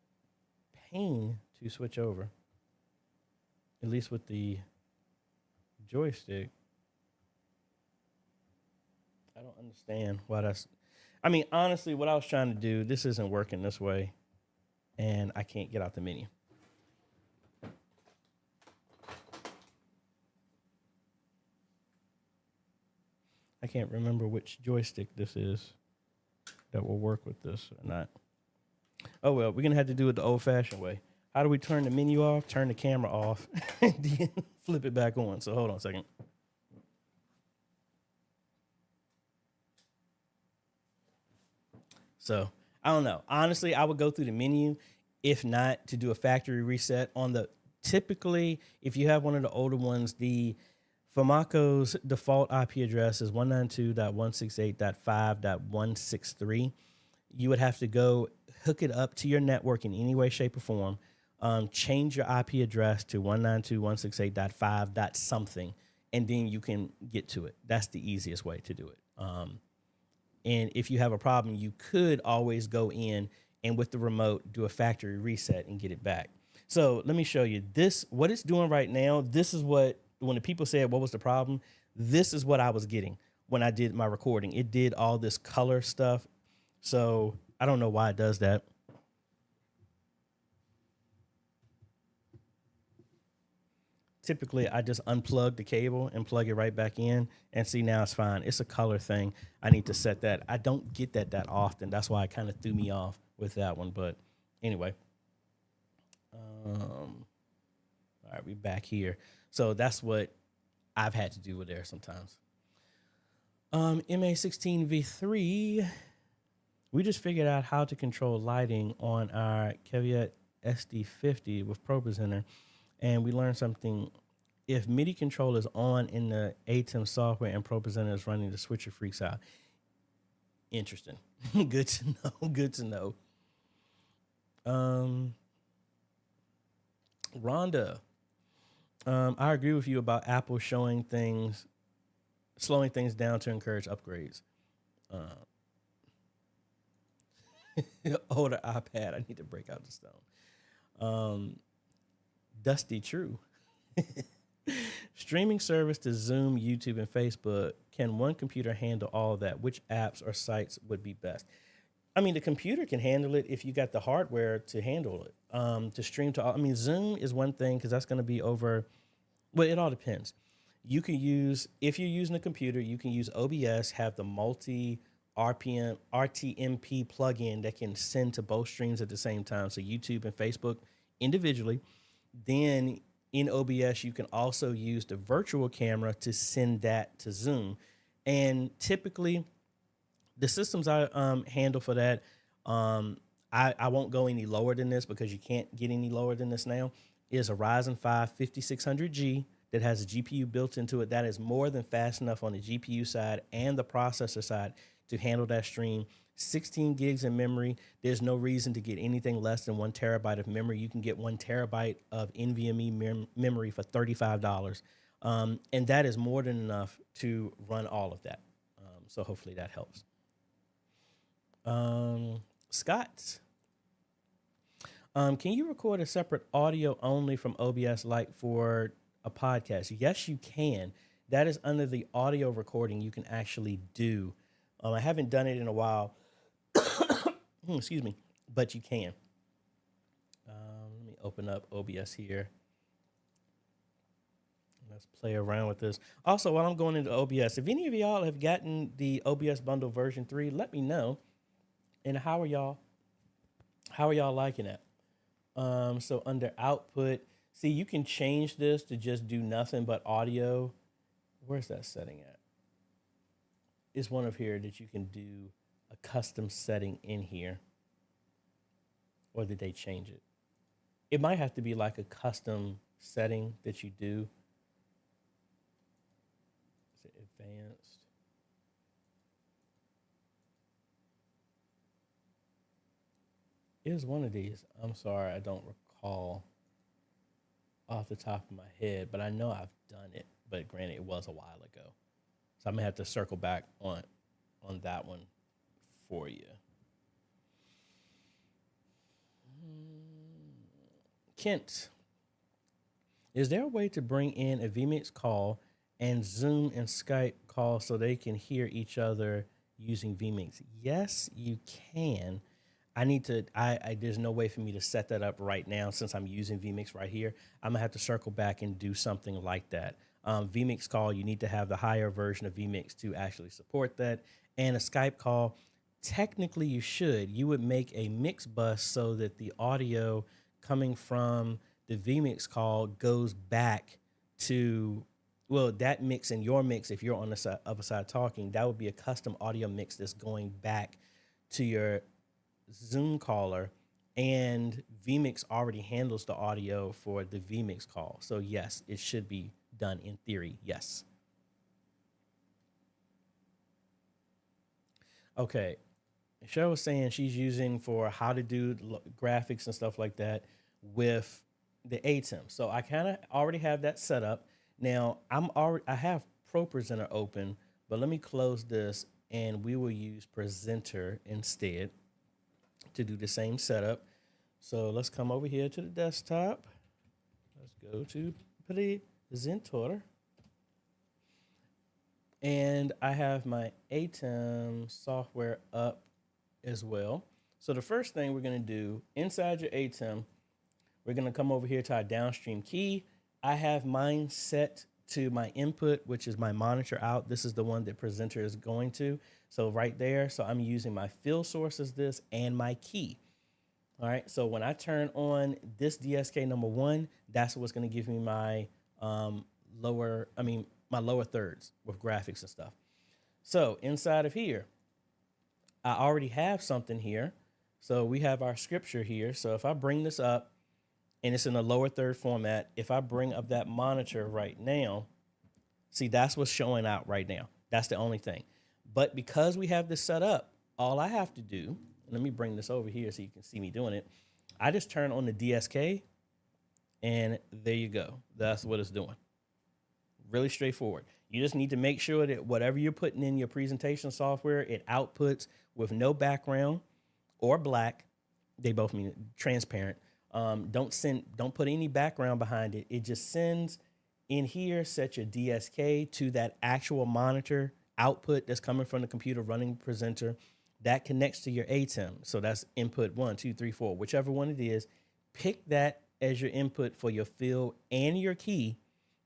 pain to switch over. At least with the joystick. I don't understand why that's... I mean, honestly, what I was trying to do, this isn't working this way, and I can't get out the menu. I can't remember which joystick this is that will work with this or not. Oh, well, we're going to have to do it the old-fashioned way. How do we turn the menu off, turn the camera off, and then flip it back on? So hold on a second. So I don't know. Honestly, I would go through the menu, if not to do a factory reset. On the typically, if you have one of the older ones, the Famaco's default IP address is 192.168.5.163. You would have to go hook it up to your network in any way, shape, or form. Change your IP address to 192.168.5. something, and then you can get to it. That's the easiest way to do it. And if you have a problem, you could always go in and with the remote do a factory reset and get it back. So let me show you this. What it's doing right now, this is what, when the people said, what was the problem? This is what I was getting when I did my recording. It did all this color stuff. So I don't know why it does that. Typically, I just unplug the cable and plug it right back in, and see, now it's fine. It's a color thing. I need to set that. I don't get that often. That's why it kind of threw me off with that one. But anyway, all right, we're back here. So that's what I've had to do with there sometimes. MA16V3, we just figured out how to control lighting on our Caveat SD50 with ProPresenter. And we learned something. if MIDI control is on in the ATEM software and Pro Presenter is running, the switcher freaks out. Interesting. Good to know. Good to know. Rhonda, I agree with you about Apple slowing things down to encourage upgrades. Older iPad, I need to break out the stone. Dusty True. Streaming service to Zoom, YouTube, and Facebook. Can one computer handle all of that? Which apps or sites would be best? I mean, the computer can handle it if you got the hardware to handle it. To stream to all. I mean, Zoom is one thing because that's going to be over. Well, it all depends. You can use, if you're using a computer, you can use OBS, have the multi RTMP plugin that can send to both streams at the same time. So YouTube and Facebook individually. Then in OBS, you can also use the virtual camera to send that to Zoom. And typically, the systems I handle for that, I won't go any lower than this because you can't get any lower than this now, is a Ryzen 5 5600G that has a GPU built into it. That is more than fast enough on the GPU side and the processor side to handle that stream. 16 gigs in memory. There's no reason to get anything less than 1 terabyte of memory. You can get 1 terabyte of NVMe memory for $35. And that is more than enough to run all of that. So hopefully that helps. Scott, can you record a separate audio only from OBS like for a podcast? Yes, you can. That is under the audio recording you can actually do. I haven't done it in a while. Excuse me, but you can. Let me open up OBS here. Let's play around with this. Also, while I'm going into OBS, if any of y'all have gotten the OBS bundle version 3, let me know. And how are y'all liking it? So under output, see, you can change this to just do nothing but audio. Where's that setting at? It's one of here that you can do a custom setting in here. Or did they change it? It might have to be like a custom setting that you do. Is it advanced? It was one of these. I'm sorry, I don't recall off the top of my head, but I know I've done it. But granted, it was a while ago. So I'm going to have to circle back on that one for you. Kent, is there a way to bring in a vMix call and Zoom and Skype call so they can hear each other using vMix? Yes, you can. There's no way for me to set that up right now since I'm using vMix right here. I'm going to have to circle back and do something like that. vMix call, you need to have the higher version of vMix to actually support that. And a Skype call, technically you should. You would make a mix bus so that the audio coming from the vMix call goes back to, well, that mix and your mix, if you're on the other side talking, that would be a custom audio mix that's going back to your Zoom caller, and vMix already handles the audio for the vMix call. So yes, it should be done in theory. Yes. Okay. Cheryl was saying she's using for how to do graphics and stuff like that with the ATEM. So I kind of already have that set up. Now I have Pro Presenter open, but let me close this and we will use Presenter instead to do the same setup. So let's come over here to the desktop. Let's go to Presenter. And I have my ATEM software up as well. So the first thing we're going to do inside your ATEM, we're going to come over here to our downstream key. I have mine set to my input, which is my monitor out. This is the one that Presenter is going to. So right there, so I'm using my fill source as this and my key. All right, so when I turn on this DSK number 1, that's what's going to give me my lower thirds with graphics and stuff. So inside of here, I already have something here. So we have our scripture here. So if I bring this up and it's in a lower third format. If I bring up that monitor right now, see, that's what's showing out right now. That's the only thing. But because we have this set up, all I have to do, let me bring this over here so you can see me doing it. I just turn on the DSK, and there you go. That's what it's doing. Really straightforward. You just need to make sure that whatever you're putting in your presentation software, it outputs with no background or black. They both mean transparent. Don't put any background behind it. It just sends in here, set your DSK to that actual monitor output that's coming from the computer running the presenter. That connects to your ATEM. So that's input 1, 2, 3, 4, whichever one it is. Pick that as your input for your fill and your key,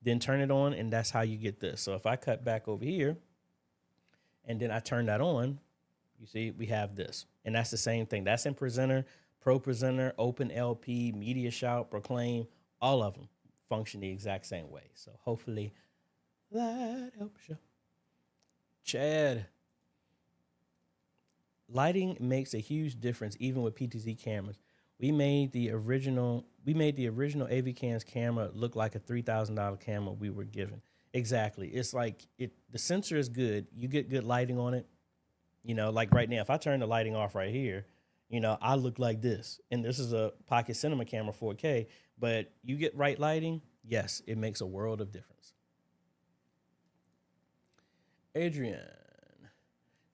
then turn it on, and that's how you get this. So if I cut back over here and then I turn that on, you see we have this. And that's the same thing. That's in Presenter, Pro Presenter, Open LP, Media Shout, Proclaim, all of them function the exact same way. So hopefully that helps you. Chad. Lighting makes a huge difference even with PTZ cameras. We made the original AV Cams camera look like a $3,000 camera we were given. Exactly. It's like the sensor is good. You get good lighting on it. You know, like right now, if I turn the lighting off right here, you know, I look like this. And this is a Pocket Cinema camera 4K, but you get right lighting, yes, it makes a world of difference. Adrian,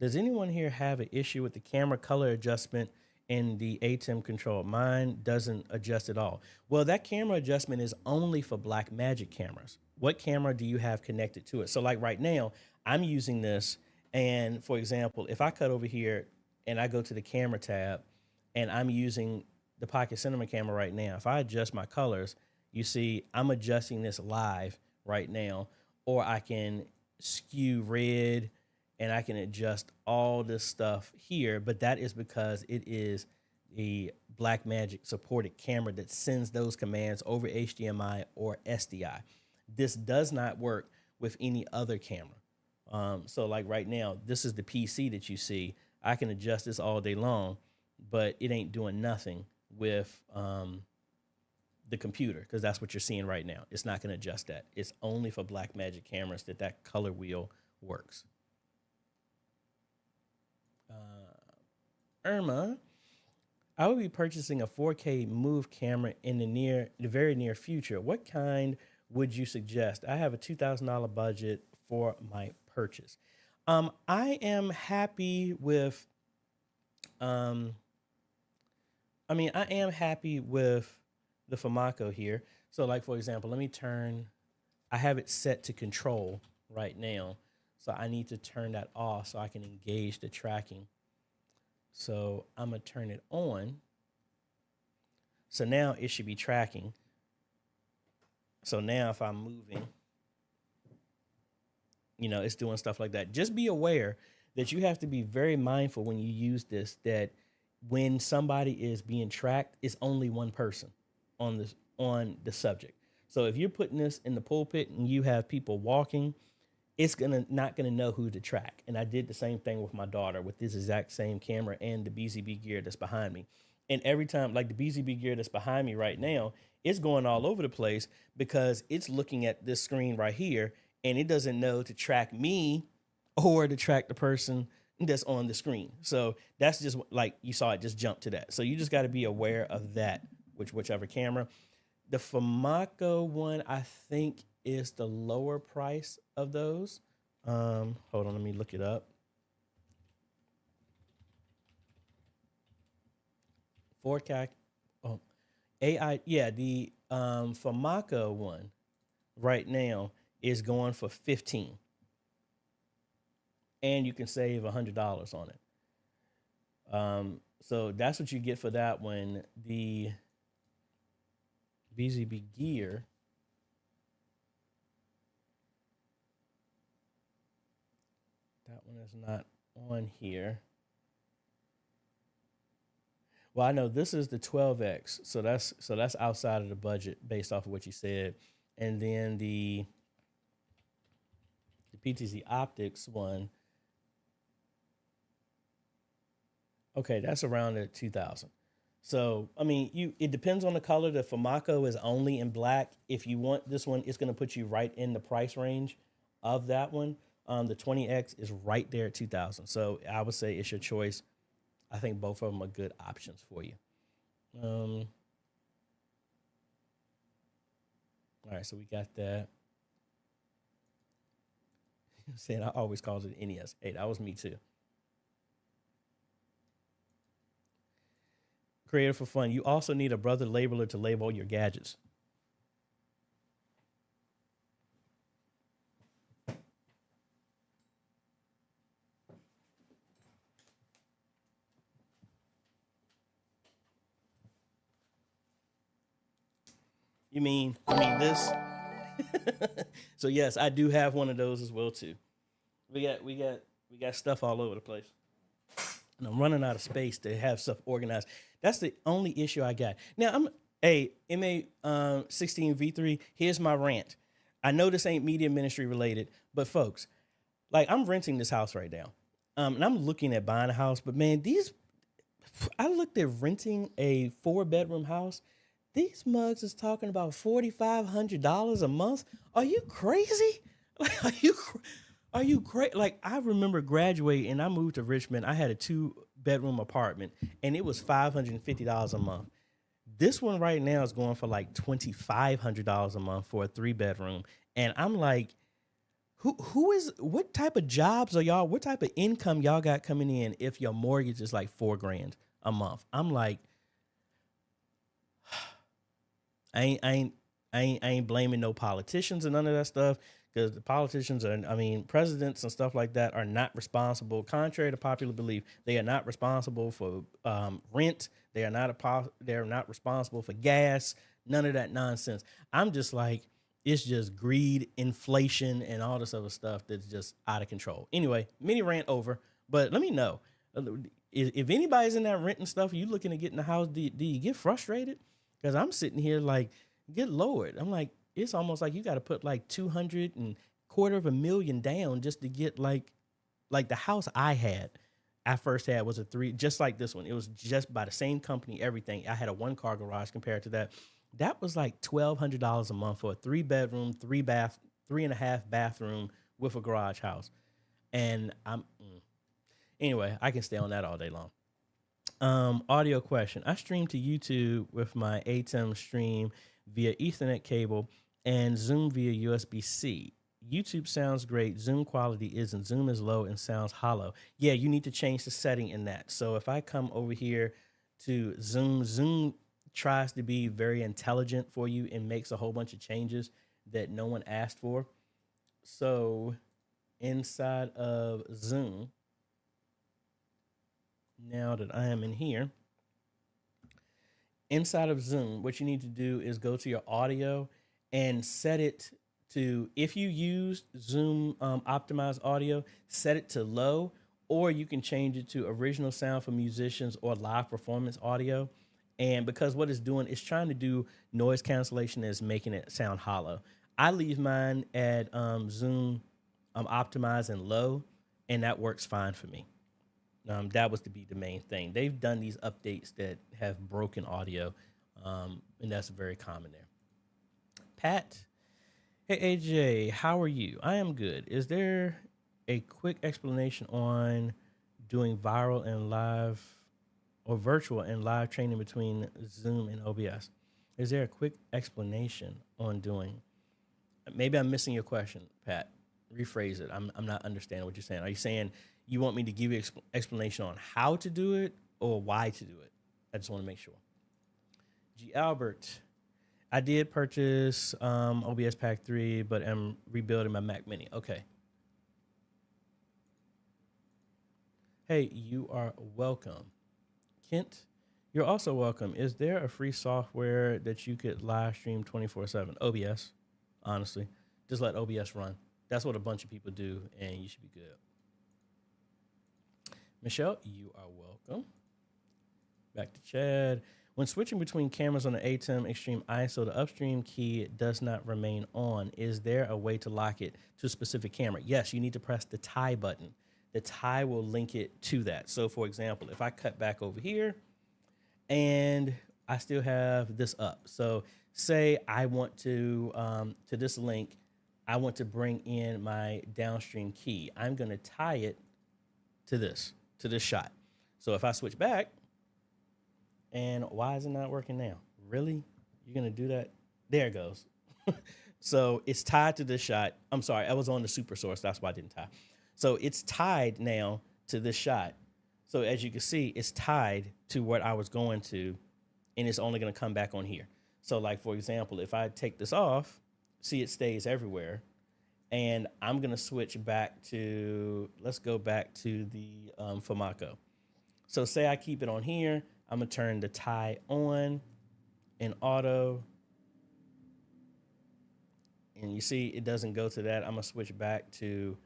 does anyone here have an issue with the camera color adjustment in the ATEM control? Mine doesn't adjust at all. Well, that camera adjustment is only for Blackmagic cameras. What camera do you have connected to it? So like right now, I'm using this, and for example, if I cut over here and I go to the camera tab and I'm using the Pocket Cinema camera right now, if I adjust my colors, you see I'm adjusting this live right now, or I can skew red, and I can adjust all this stuff here, but that is because it is a Blackmagic supported camera that sends those commands over HDMI or SDI. This does not work with any other camera. So like right now, this is the PC that you see. I can adjust this all day long, but it ain't doing nothing with the computer, because that's what you're seeing right now. It's not going to adjust that. It's only for Blackmagic cameras that color wheel works. Irma, I will be purchasing a 4K Move camera in the very near future. What kind would you suggest? I have a $2,000 budget for my purchase. I am happy with, I am happy with the Famaco here. So like, for example, I have it set to control right now. So I need to turn that off so I can engage the tracking. So I'm going to turn it on. So now it should be tracking. So now if I'm moving, you know, it's doing stuff like that. Just be aware that you have to be very mindful when you use this, that when somebody is being tracked, it's only one person on the subject. So if you're putting this in the pulpit and you have people walking, it's not gonna know who to track. And I did the same thing with my daughter with this exact same camera and the BZB gear that's behind me. And every time, like the BZB gear that's behind me right now, it's going all over the place because it's looking at this screen right here and it doesn't know to track me or to track the person that's on the screen. So that's just like you saw it just jump to that. So you just got to be aware of that, whichever camera. The Famaco one, I think, is the lower price of those. Hold on, let me look it up. 4K. Oh, AI. Yeah, the Famaco one right now is going for $15, and you can save $100 on it. So that's what you get for that one. The BZB gear, that one is not on here. Well, I know this is the 12X, so that's outside of the budget based off of what you said. And then the PTZ Optics one, okay, that's around at 2,000. So, I mean, it depends on the color. The Famaco is only in black. If you want this one, it's going to put you right in the price range of that one. The 20X is right there at 2000. So I would say it's your choice. I think both of them are good options for you. All right, so we got that. Saying I always called it NES. Hey, that was me too. Creative for fun. You also need a brother labeler to label your gadgets. You mean this? So yes, I do have one of those as well too. We got stuff all over the place, and I'm running out of space to have stuff organized. That's the only issue I got. Now I'm a MA16V3. Here's my rant. I know this ain't media ministry related, but folks, like I'm renting this house right now, and I'm looking at buying a house. But man, I looked at renting a 4-bedroom house. These mugs is talking about $4,500 a month. Are you crazy? Like, are you crazy? Like, I remember graduating and I moved to Richmond. I had a 2-bedroom apartment and it was $550 a month. This one right now is going for like $2,500 a month for a 3-bedroom. And I'm like, what type of jobs are y'all? What type of income y'all got coming in if your mortgage is like $4,000 a month? I'm like, I ain't blaming no politicians and none of that stuff, because the politicians presidents and stuff like that are not responsible. Contrary to popular belief, they are not responsible for rent. They are not responsible for gas. None of that nonsense. I'm just like, it's just greed, inflation, and all this other stuff that's just out of control. Anyway, mini rant over. But let me know if anybody's in that rent and stuff. You looking to get in the house? Do you get frustrated? Because I'm sitting here like, get lowered. I'm like, it's almost like you got to put like $225,000 down just to get like the house I first had was a 3, just like this one. It was just by the same company, everything. I had a 1-car garage compared to that. That was like $1,200 a month for a 3-bedroom, 3.5 bathroom with a garage house. And anyway, I can stay on that all day long. Audio question. I stream to YouTube with my ATEM stream via Ethernet cable and Zoom via USB-C. YouTube sounds great. Zoom quality isn't. Zoom is low and sounds hollow. Yeah, you need to change the setting in that. So if I come over here to Zoom, Zoom tries to be very intelligent for you and makes a whole bunch of changes that no one asked for. So inside of Zoom, now that I am in here, inside of Zoom, what you need to do is go to your audio and set it to, if you use Zoom optimized audio, set it to low, or you can change it to original sound for musicians or live performance audio. And because what it's doing is trying to do noise cancellation, is making it sound hollow. I leave mine at Zoom optimized and low, and that works fine for me. That was to be the main thing. They've done these updates that have broken audio, and that's very common there. Pat, hey AJ, how are you? I am good. Is there a quick explanation on doing viral and live or virtual and live training between Zoom and OBS? Is there a quick explanation on doing? Maybe I'm missing your question, Pat. Rephrase it. I'm not understanding what you're saying. Are you saying you want me to give you explanation on how to do it or why to do it? I just want to make sure. G. Albert, I did purchase OBS Pack 3, but I'm rebuilding my Mac Mini. Okay. Hey, you are welcome. Kent, you're also welcome. Is there a free software that you could live stream 24/7? OBS, honestly. Just let OBS run. That's what a bunch of people do, and you should be good. Michelle, you are welcome. Back to Chad. When switching between cameras on the ATEM Extreme ISO, the upstream key does not remain on. Is there a way to lock it to a specific camera? Yes, you need to press the tie button. The tie will link it to that. So, for example, if I cut back over here and I still have this up. So say I want to this link, I want to bring in my downstream key. I'm going to tie it to this shot. So if I switch back, and why is it not working now? Really? You're going to do that? There it goes. So it's tied to this shot. I'm sorry, I was on the super source. That's why I didn't tie. So it's tied now to this shot. So as you can see, it's tied to what I was going to, and it's only going to come back on here. So like, for example, if I take this off, see it stays everywhere. And I'm going to switch back to, let's go back to the FOMACO. So say I keep it on here. I'm going to turn the tie on in auto. And you see it doesn't go to that. I'm going to switch back to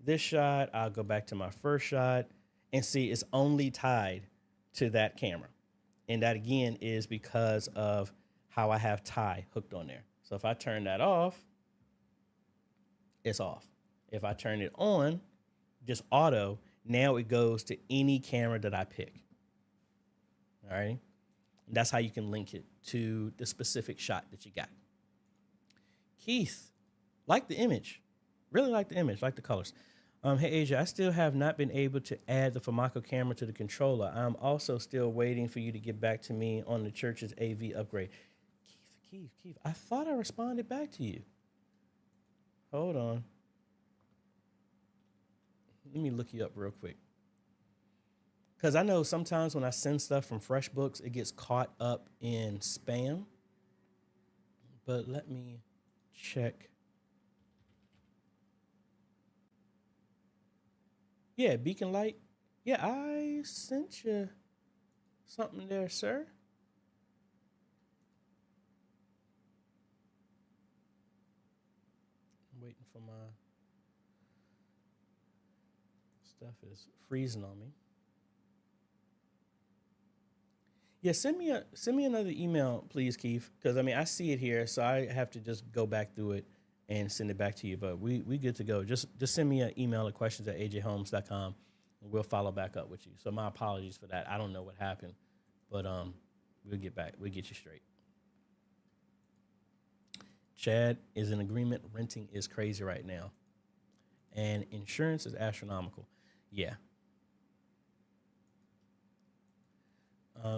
this shot. I'll go back to my first shot and see it's only tied to that camera. And that, again, is because of how I have tie hooked on there. So if I turn that off, it's off. If I turn it on, just auto, now it goes to any camera that I pick. All right. That's how you can link it to the specific shot that you got. Keith, like the image. Really like the image, like the colors. Hey, AJ, I still have not been able to add the FOMACO camera to the controller. I'm also still waiting for you to get back to me on the church's AV upgrade. Keith, I thought I responded back to you. Hold on. Let me look you up real quick. Because I know sometimes when I send stuff from FreshBooks, it gets caught up in spam. But let me check. Yeah, Beacon Light. Yeah, I sent you something there, sir. I'm waiting for my stuff is freezing on me. Yeah, send me another email, please, Keith. Because I mean, I see it here, so I have to just go back through it and send it back to you. But we good to go. Just send me an email at questions@ajhomes.com, and we'll follow back up with you. So my apologies for that. I don't know what happened, but we'll get back. We'll get you straight. Chad is in agreement. Renting is crazy right now, and insurance is astronomical. Yeah.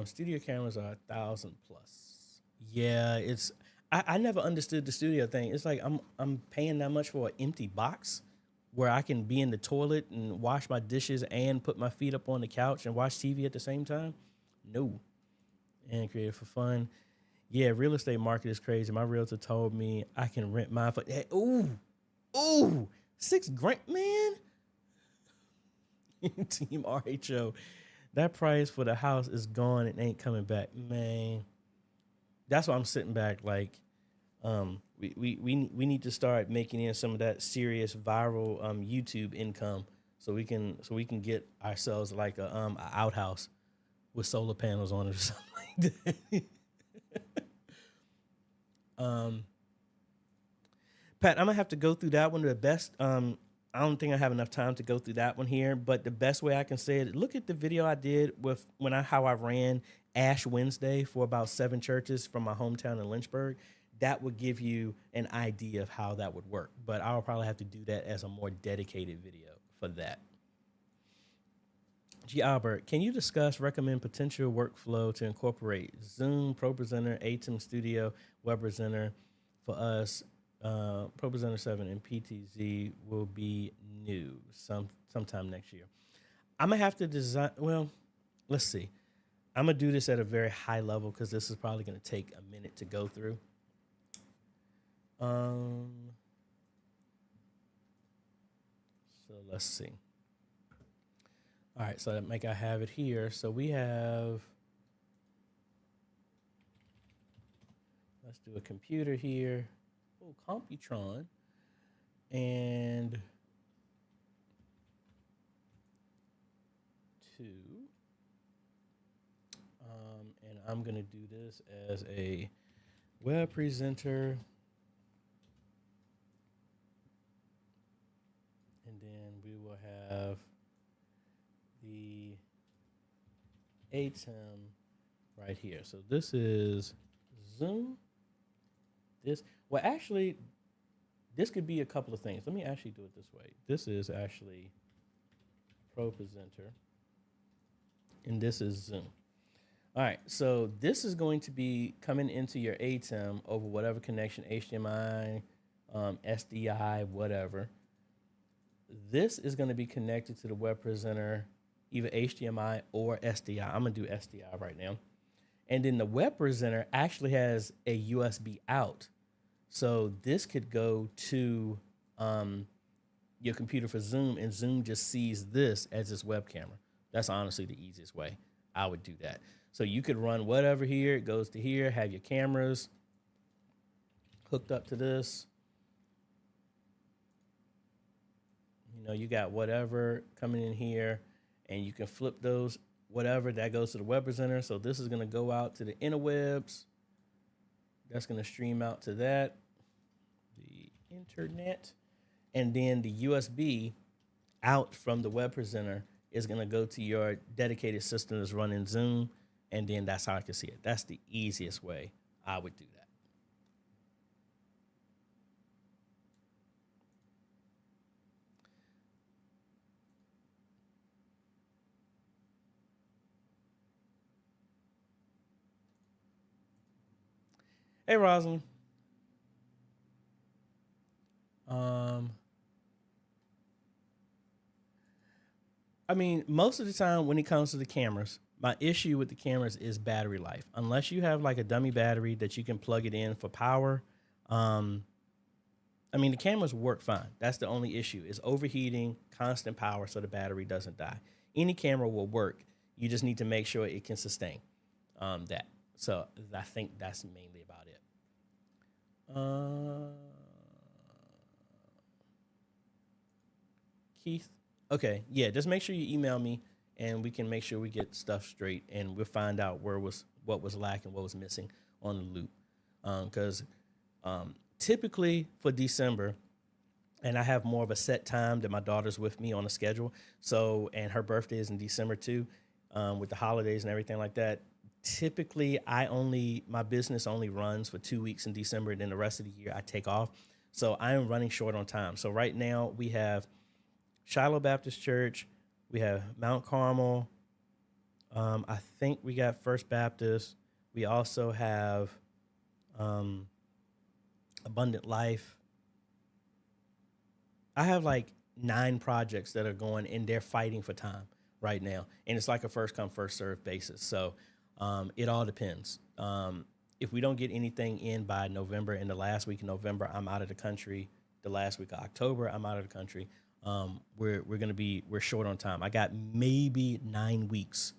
Studio cameras are 1,000 plus. Yeah, it's. I never understood the studio thing. It's like I'm paying that much for an empty box where I can be in the toilet and wash my dishes and put my feet up on the couch and watch TV at the same time. No. And create it for fun. Yeah, real estate market is crazy. My realtor told me I can rent mine for hey, ooh, $6,000, man. Team RHO. That price for the house is gone and ain't coming back, man. That's why I'm sitting back like, we need to start making in some of that serious viral YouTube income so we can get ourselves like a outhouse with solar panels on it or something like that. Pat, I'm gonna have to go through that one. The best, I don't think I have enough time to go through that one here, but the best way I can say it, look at the video I did with how I ran Ash Wednesday for about 7 churches from my hometown in Lynchburg. That would give you an idea of how that would work, but I'll probably have to do that as a more dedicated video for that. G. Albert, can you recommend potential workflow to incorporate Zoom, ProPresenter, ATEM Studio, WebPresenter for us? ProPresenter 7 and PTZ will be new sometime next year. I'm going to have to design, well, let's see. I'm going to do this at a very high level because this is probably going to take a minute to go through. So let's see. All right, so I have it here. So we have, let's do a computer here. Oh, Computron. And 2. And I'm going to do this as a web presenter. And then we will have the ATEM right here. So this is Zoom. Well, actually, this could be a couple of things. Let me actually do it this way. This is actually ProPresenter, and this is Zoom. All right, so this is going to be coming into your ATEM over whatever connection, HDMI, SDI, whatever. This is going to be connected to the web presenter, either HDMI or SDI. I'm going to do SDI right now. And then the web presenter actually has a USB out. So this could go to your computer for Zoom, and Zoom just sees this as its web camera. That's honestly the easiest way I would do that. So you could run whatever here. It goes to here, have your cameras hooked up to this. You know, you got whatever coming in here, and you can flip those, whatever, that goes to the web presenter. So this is going to go out to the interwebs. That's going to stream out to that, the internet. And then the USB out from the web presenter is going to go to your dedicated system that's running Zoom. And then that's how I can see it. That's the easiest way I would do that. Hey, Rosalind. I mean, most of the time when it comes to the cameras, my issue with the cameras is battery life. Unless you have like a dummy battery that you can plug it in for power, I mean, the cameras work fine. That's the only issue is overheating, constant power, so the battery doesn't die. Any camera will work. You just need to make sure it can sustain that. So I think that's mainly about it. Keith. Okay, yeah, just make sure you email me and we can make sure we get stuff straight and we'll find out what was lacking, what was missing on the loop. Because typically for December, and I have more of a set time that my daughter's with me on a schedule. So, and her birthday is in December too, with the holidays and everything like that. Typically, my business only runs for 2 weeks in December, and then the rest of the year I take off. So I am running short on time. So right now we have Shiloh Baptist Church, we have Mount Carmel. I think we got First Baptist. We also have Abundant Life. I have like 9 projects that are going, and they're fighting for time right now. And it's like a first come, first served basis. So it all depends. If we don't get anything in by November, in the last week of November, I'm out of the country. The last week of October, I'm out of the country. We're short on time. I got maybe 9 weeks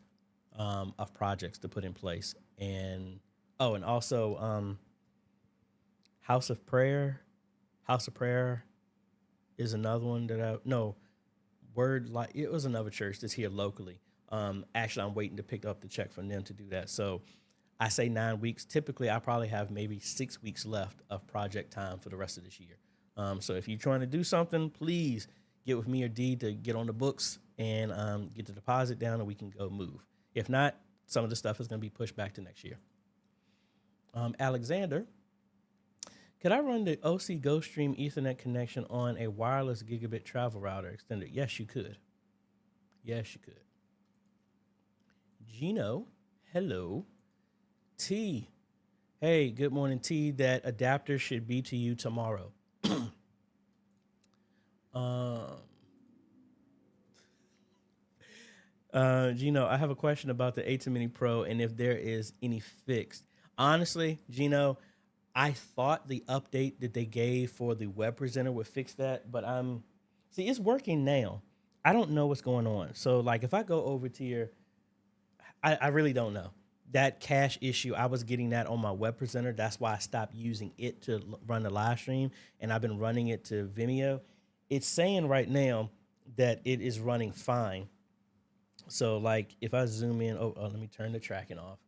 of projects to put in place. And also House of Prayer is another one that it was another church that's here locally. Actually, I'm waiting to pick up the check from them to do that. So I say 9 weeks. Typically, I probably have maybe 6 weeks left of project time for the rest of this year. So if you're trying to do something, please get with me or D to get on the books and get the deposit down, and we can go move. If not, some of the stuff is going to be pushed back to next year. Alexander, could I run the OC GoStream Ethernet connection on a wireless gigabit travel router extended? Yes, you could. Yes, you could. Gino, hello. T, hey, good morning, T. That adapter should be to you tomorrow. Gino, I have a question about the A10 Mini Pro and if there is any fixed. Honestly, Gino, I thought the update that they gave for the web presenter would fix that, but it's working now. I don't know what's going on. So like if I go over to I really don't know. That cache issue, I was getting that on my web presenter. That's why I stopped using it to run the live stream, and I've been running it to Vimeo. It's saying right now that it is running fine. So like if I zoom in, let me turn the tracking off.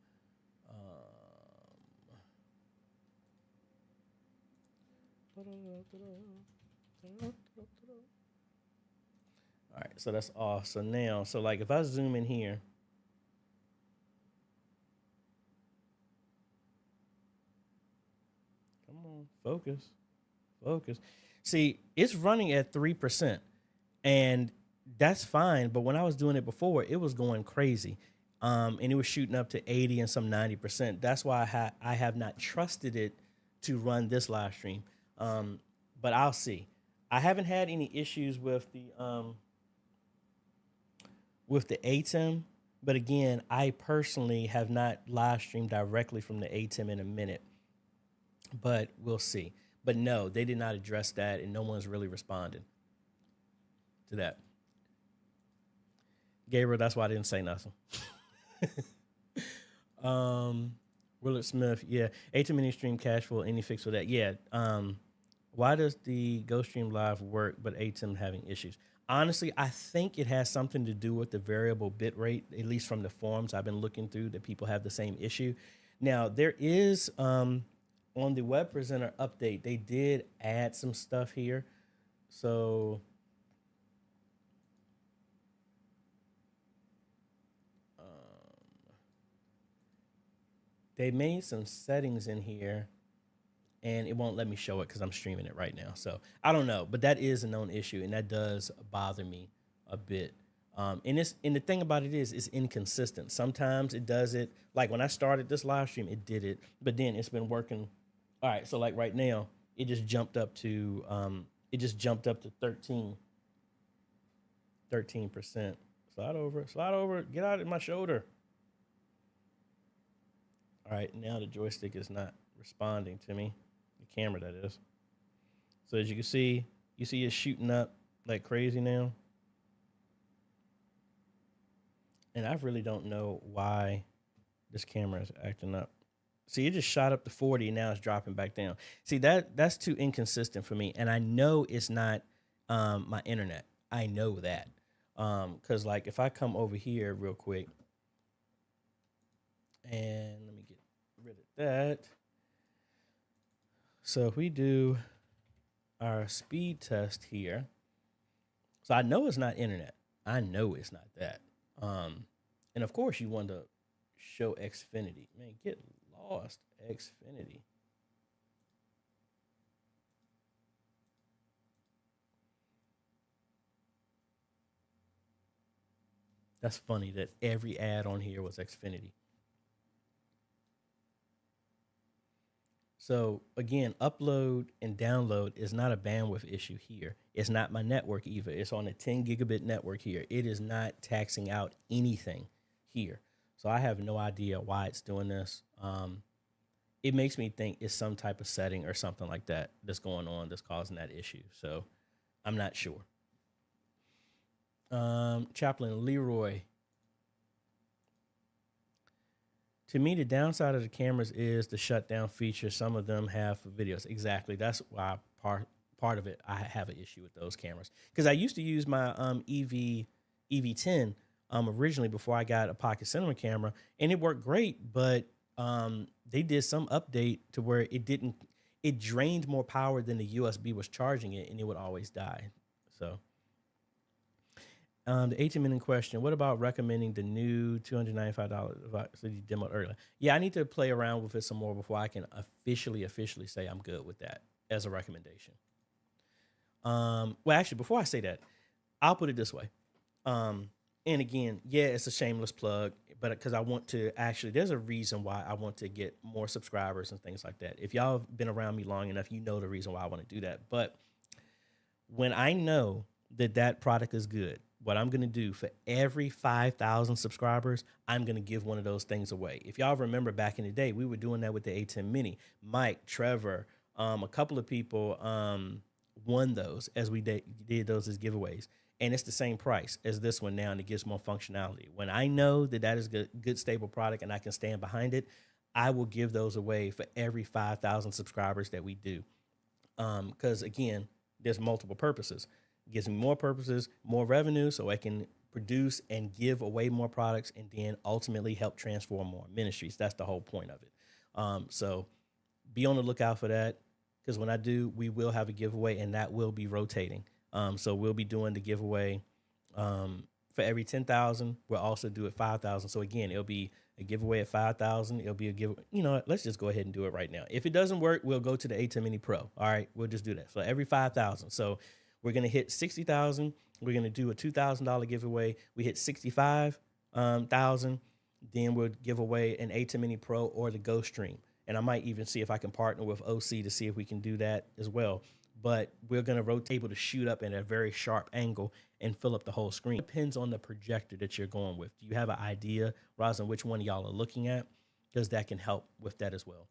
All right, so that's off. So now, like if I zoom in here, Focus. Focus. See, it's running at 3%, and that's fine. But when I was doing it before, it was going crazy. And it was shooting up to 80 and some 90%. That's why I have not trusted it to run this live stream. But I'll see. I haven't had any issues with the ATEM, but again, I personally have not live streamed directly from the ATEM in a minute. But we'll see. But no, they did not address that, and no one's really responded to that. Gabriel, that's why I didn't say nothing. Willard Smith, yeah. ATEM mini stream cash flow, any fix for that? Yeah. Why does the GoStream Live work, but ATEM having issues? Honestly, I think it has something to do with the variable bit rate, at least from the forums I've been looking through, that people have the same issue. Now, there is, on the Web Presenter update, they did add some stuff here. So they made some settings in here, and it won't let me show it because I'm streaming it right now. So I don't know, but that is a known issue, and that does bother me a bit. And the thing about it is, it's inconsistent. Sometimes it does it, like when I started this live stream, it did it, but then it's been working. All right, so like right now, it just jumped up to 13%. Slide over, get out of my shoulder. All right, now the joystick is not responding to me. The camera, that is. So as you can see, it's shooting up like crazy now. And I really don't know why this camera is acting up. See, it just shot up to 40 and now it's dropping back down. See, that's too inconsistent for me. And I know it's not my internet. I know that. Because like if I come over here real quick, and let me get rid of that. So if we do our speed test here, so I know it's not internet. I know it's not that. And of course you want to show Xfinity. Man, get lost, Xfinity. That's funny that every ad on here was Xfinity. So again, upload and download is not a bandwidth issue here. It's not my network either. It's on a 10 gigabit network here. It is not taxing out anything here. So I have no idea why it's doing this. It makes me think it's some type of setting or something like that that's going on that's causing that issue. So I'm not sure. Chaplain Leroy. To me, the downside of the cameras is the shutdown feature. Some of them have for videos. Exactly. That's why part of it, I have an issue with those cameras. Because I used to use my EV10 originally before I got a Pocket Cinema camera, and it worked great, but they did some update to where it drained more power than the USB was charging it, and it would always die. So the 18-minute question, what about recommending the new $295 so you demoed earlier? Yeah, I need to play around with it some more before I can officially say I'm good with that as a recommendation. Well, actually, before I say that, I'll put it this way. And again, yeah, it's a shameless plug, but because I want to actually, there's a reason why I want to get more subscribers and things like that. If y'all have been around me long enough, you know the reason why I want to do that. But when I know that product is good, what I'm going to do for every 5,000 subscribers, I'm going to give one of those things away. If y'all remember back in the day, we were doing that with the A10 Mini. Mike, Trevor, a couple of people won those as we did those as giveaways. And it's the same price as this one now, and it gives more functionality. When I know that is good, stable product and I can stand behind it, I will give those away for every 5,000 subscribers that we do. Because, again, there's multiple purposes. It gives me more purposes, more revenue, so I can produce and give away more products and then ultimately help transform more ministries. That's the whole point of it. So be on the lookout for that, because when I do, we will have a giveaway, and that will be rotating. So we'll be doing the giveaway For every 10,000, we'll also do it 5,000. So again, it'll be a giveaway at 5,000. It'll be a give. You know what? Let's just go ahead and do it right now. If it doesn't work, we'll go to the A10 Mini Pro. All right, we'll just do that. So every 5,000. So we're gonna hit 60,000. We're gonna do a $2,000 giveaway. We hit 65,000. Then we'll give away an A10 Mini Pro or the Go Stream. And I might even see if I can partner with OC to see if we can do that as well. But we're going to rotate, able to shoot up at a very sharp angle and fill up the whole screen. Depends on the projector that you're going with. Do you have an idea, Rosin, which one y'all are looking at? Because that can help with that as well.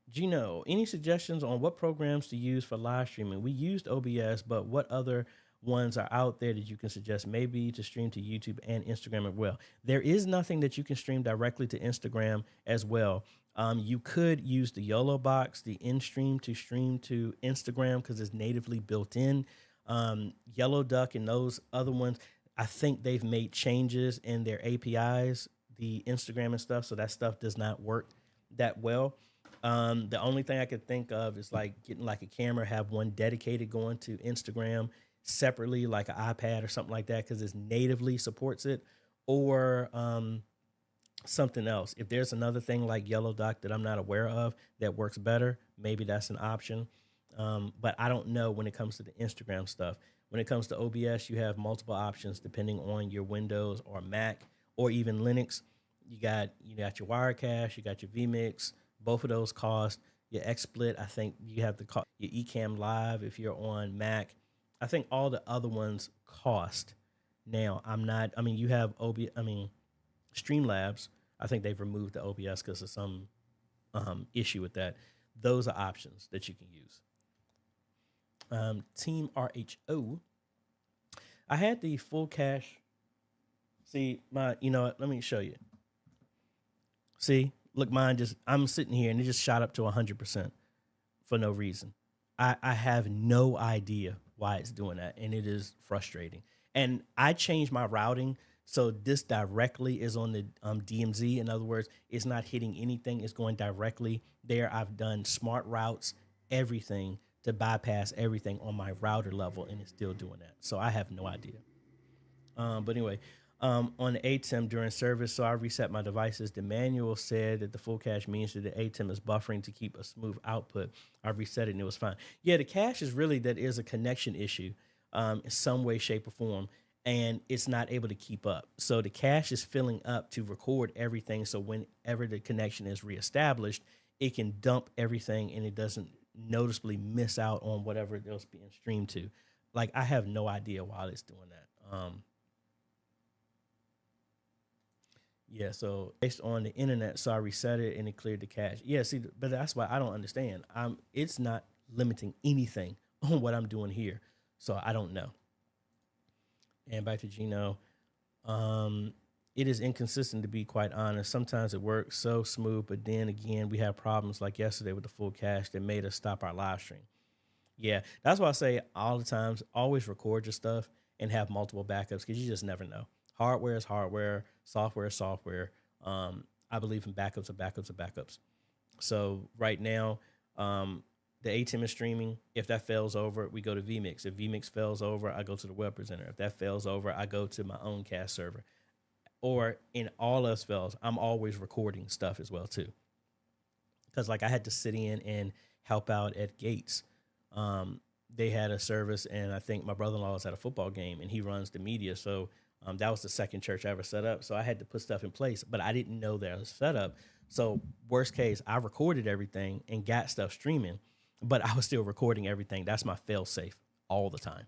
Gino, any suggestions on what programs to use for live streaming? We used OBS, but what other ones are out there that you can suggest, maybe to stream to YouTube and Instagram as well? There is nothing that you can stream directly to Instagram as well. You could use the YOLO box, the InStream, to stream to Instagram because it's natively built in. Yellow Duck and those other ones, I think they've made changes in their APIs, the Instagram and stuff, so that stuff does not work that well. The only thing I could think of is like getting like a camera, have one dedicated going to Instagram separately, like an iPad or something like that, because it natively supports it, or something else. If there's another thing like Yellow Duck that I'm not aware of that works better, maybe that's an option. But I don't know when it comes to the Instagram stuff. When it comes to OBS, you have multiple options depending on your Windows or Mac or even Linux. You got your Wirecache, you got your vMix. Both of those cost. Your XSplit, I think you have to call your Ecamm Live if you're on Mac. I think all the other ones cost. Now, you have Streamlabs. I think they've removed the OBS because of some issue with that. Those are options that you can use. Team RHO. I had the full cache. See, let me show you. See, look, I'm sitting here and it just shot up to 100% for no reason. I have no idea why it's doing that, and it is frustrating. And I changed my routing, so this directly is on the DMZ. In other words, it's not hitting anything. It's going directly there. I've done smart routes, everything to bypass everything on my router level, and it's still doing that. So I have no idea. But anyway, on the ATEM during service, so I reset my devices. The manual said that the full cache means that the ATEM is buffering to keep a smooth output. I reset it and it was fine. Yeah, the cache is really, that is a connection issue in some way, shape, or form, and it's not able to keep up. So the cache is filling up to record everything, so whenever the connection is reestablished, it can dump everything and it doesn't noticeably miss out on whatever else being streamed to. Like, I have no idea why it's doing that. Yeah, so based on the internet, so I reset it and it cleared the cache. Yeah, see, but that's why I don't understand. It's not limiting anything on what I'm doing here, so I don't know. And back to Gino, it is inconsistent, to be quite honest. Sometimes it works so smooth, but then again, we have problems like yesterday with the full cache that made us stop our live stream. Yeah, that's why I say all the times, always record your stuff and have multiple backups, because you just never know. Hardware is hardware, software is software. I believe in backups of backups of backups. So right now, the ATEM is streaming. If that fails over, we go to vMix. If vMix fails over, I go to the web presenter. If that fails over, I go to my own cast server. Or in all else fails, I'm always recording stuff as well too. Because like I had to sit in and help out at Gates. They had a service, and I think my brother-in-law was at a football game, and he runs the media. So that was the second church I ever set up. So I had to put stuff in place, but I didn't know that was set up. So worst case, I recorded everything and got stuff streaming, but I was still recording everything. That's my fail safe all the time.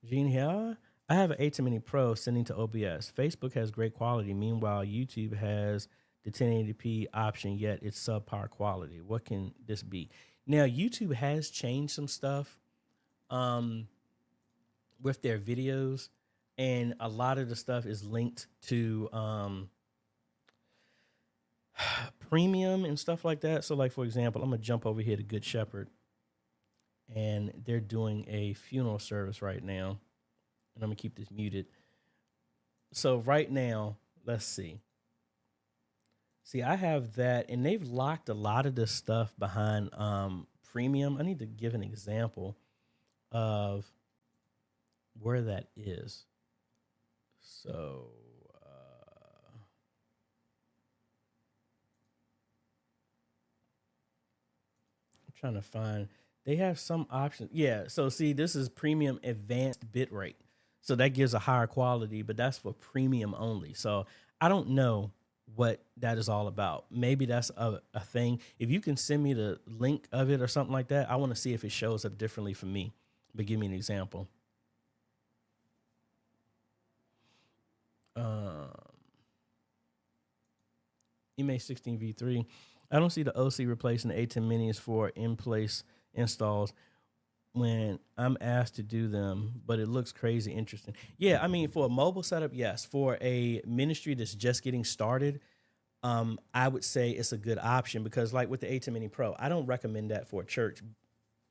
Gene here. I have an ATEM Mini Pro sending to OBS. Facebook has great quality. Meanwhile, YouTube has the 1080p option, yet it's subpar quality. What can this be? Now, YouTube has changed some stuff with their videos, and a lot of the stuff is linked to premium and stuff like that. So like, for example, I'm gonna jump over here to Good Shepherd, and they're doing a funeral service right now, and I'm gonna keep this muted. So right now, let's see, I have that, and they've locked a lot of this stuff behind premium. I need to give an example of where that is. So I'm trying to find, they have some options. Yeah. So see, this is premium advanced bitrate. So that gives a higher quality, but that's for premium only. So I don't know what that is all about. Maybe that's a thing. If you can send me the link of it or something like that, I want to see if it shows up differently for me. But give me an example. EMA16V3. I don't see the OC replacing the A10 minis for in-place installs when I'm asked to do them, but it looks crazy interesting. Yeah, I mean, for a mobile setup, yes. For a ministry that's just getting started, I would say it's a good option because, like with the A10 Mini Pro, I don't recommend that for a church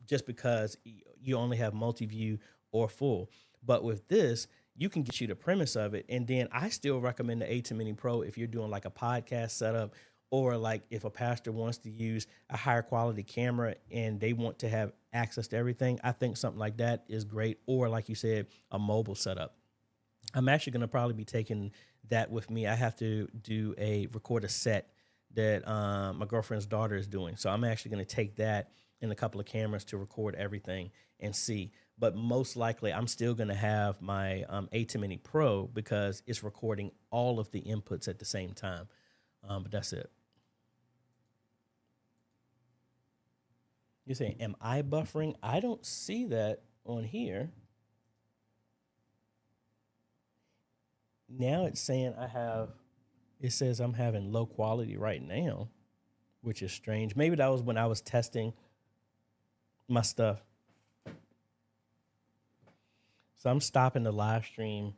just because you only have multi-view or full. But with this, you can get you the premise of it. And then I still recommend the A10 Mini Pro if you're doing like a podcast setup, or like if a pastor wants to use a higher quality camera and they want to have access to everything. I think something like that is great. Or like you said, a mobile setup. I'm actually going to probably be taking that with me. I have to record a set that my girlfriend's daughter is doing. So I'm actually going to take that and a couple of cameras to record everything and see. But most likely I'm still going to have my A10 Mini Pro because it's recording all of the inputs at the same time. But that's it. You're saying, am I buffering? I don't see that on here. Now it's saying it says I'm having low quality right now, which is strange. Maybe that was when I was testing my stuff. So I'm stopping the live stream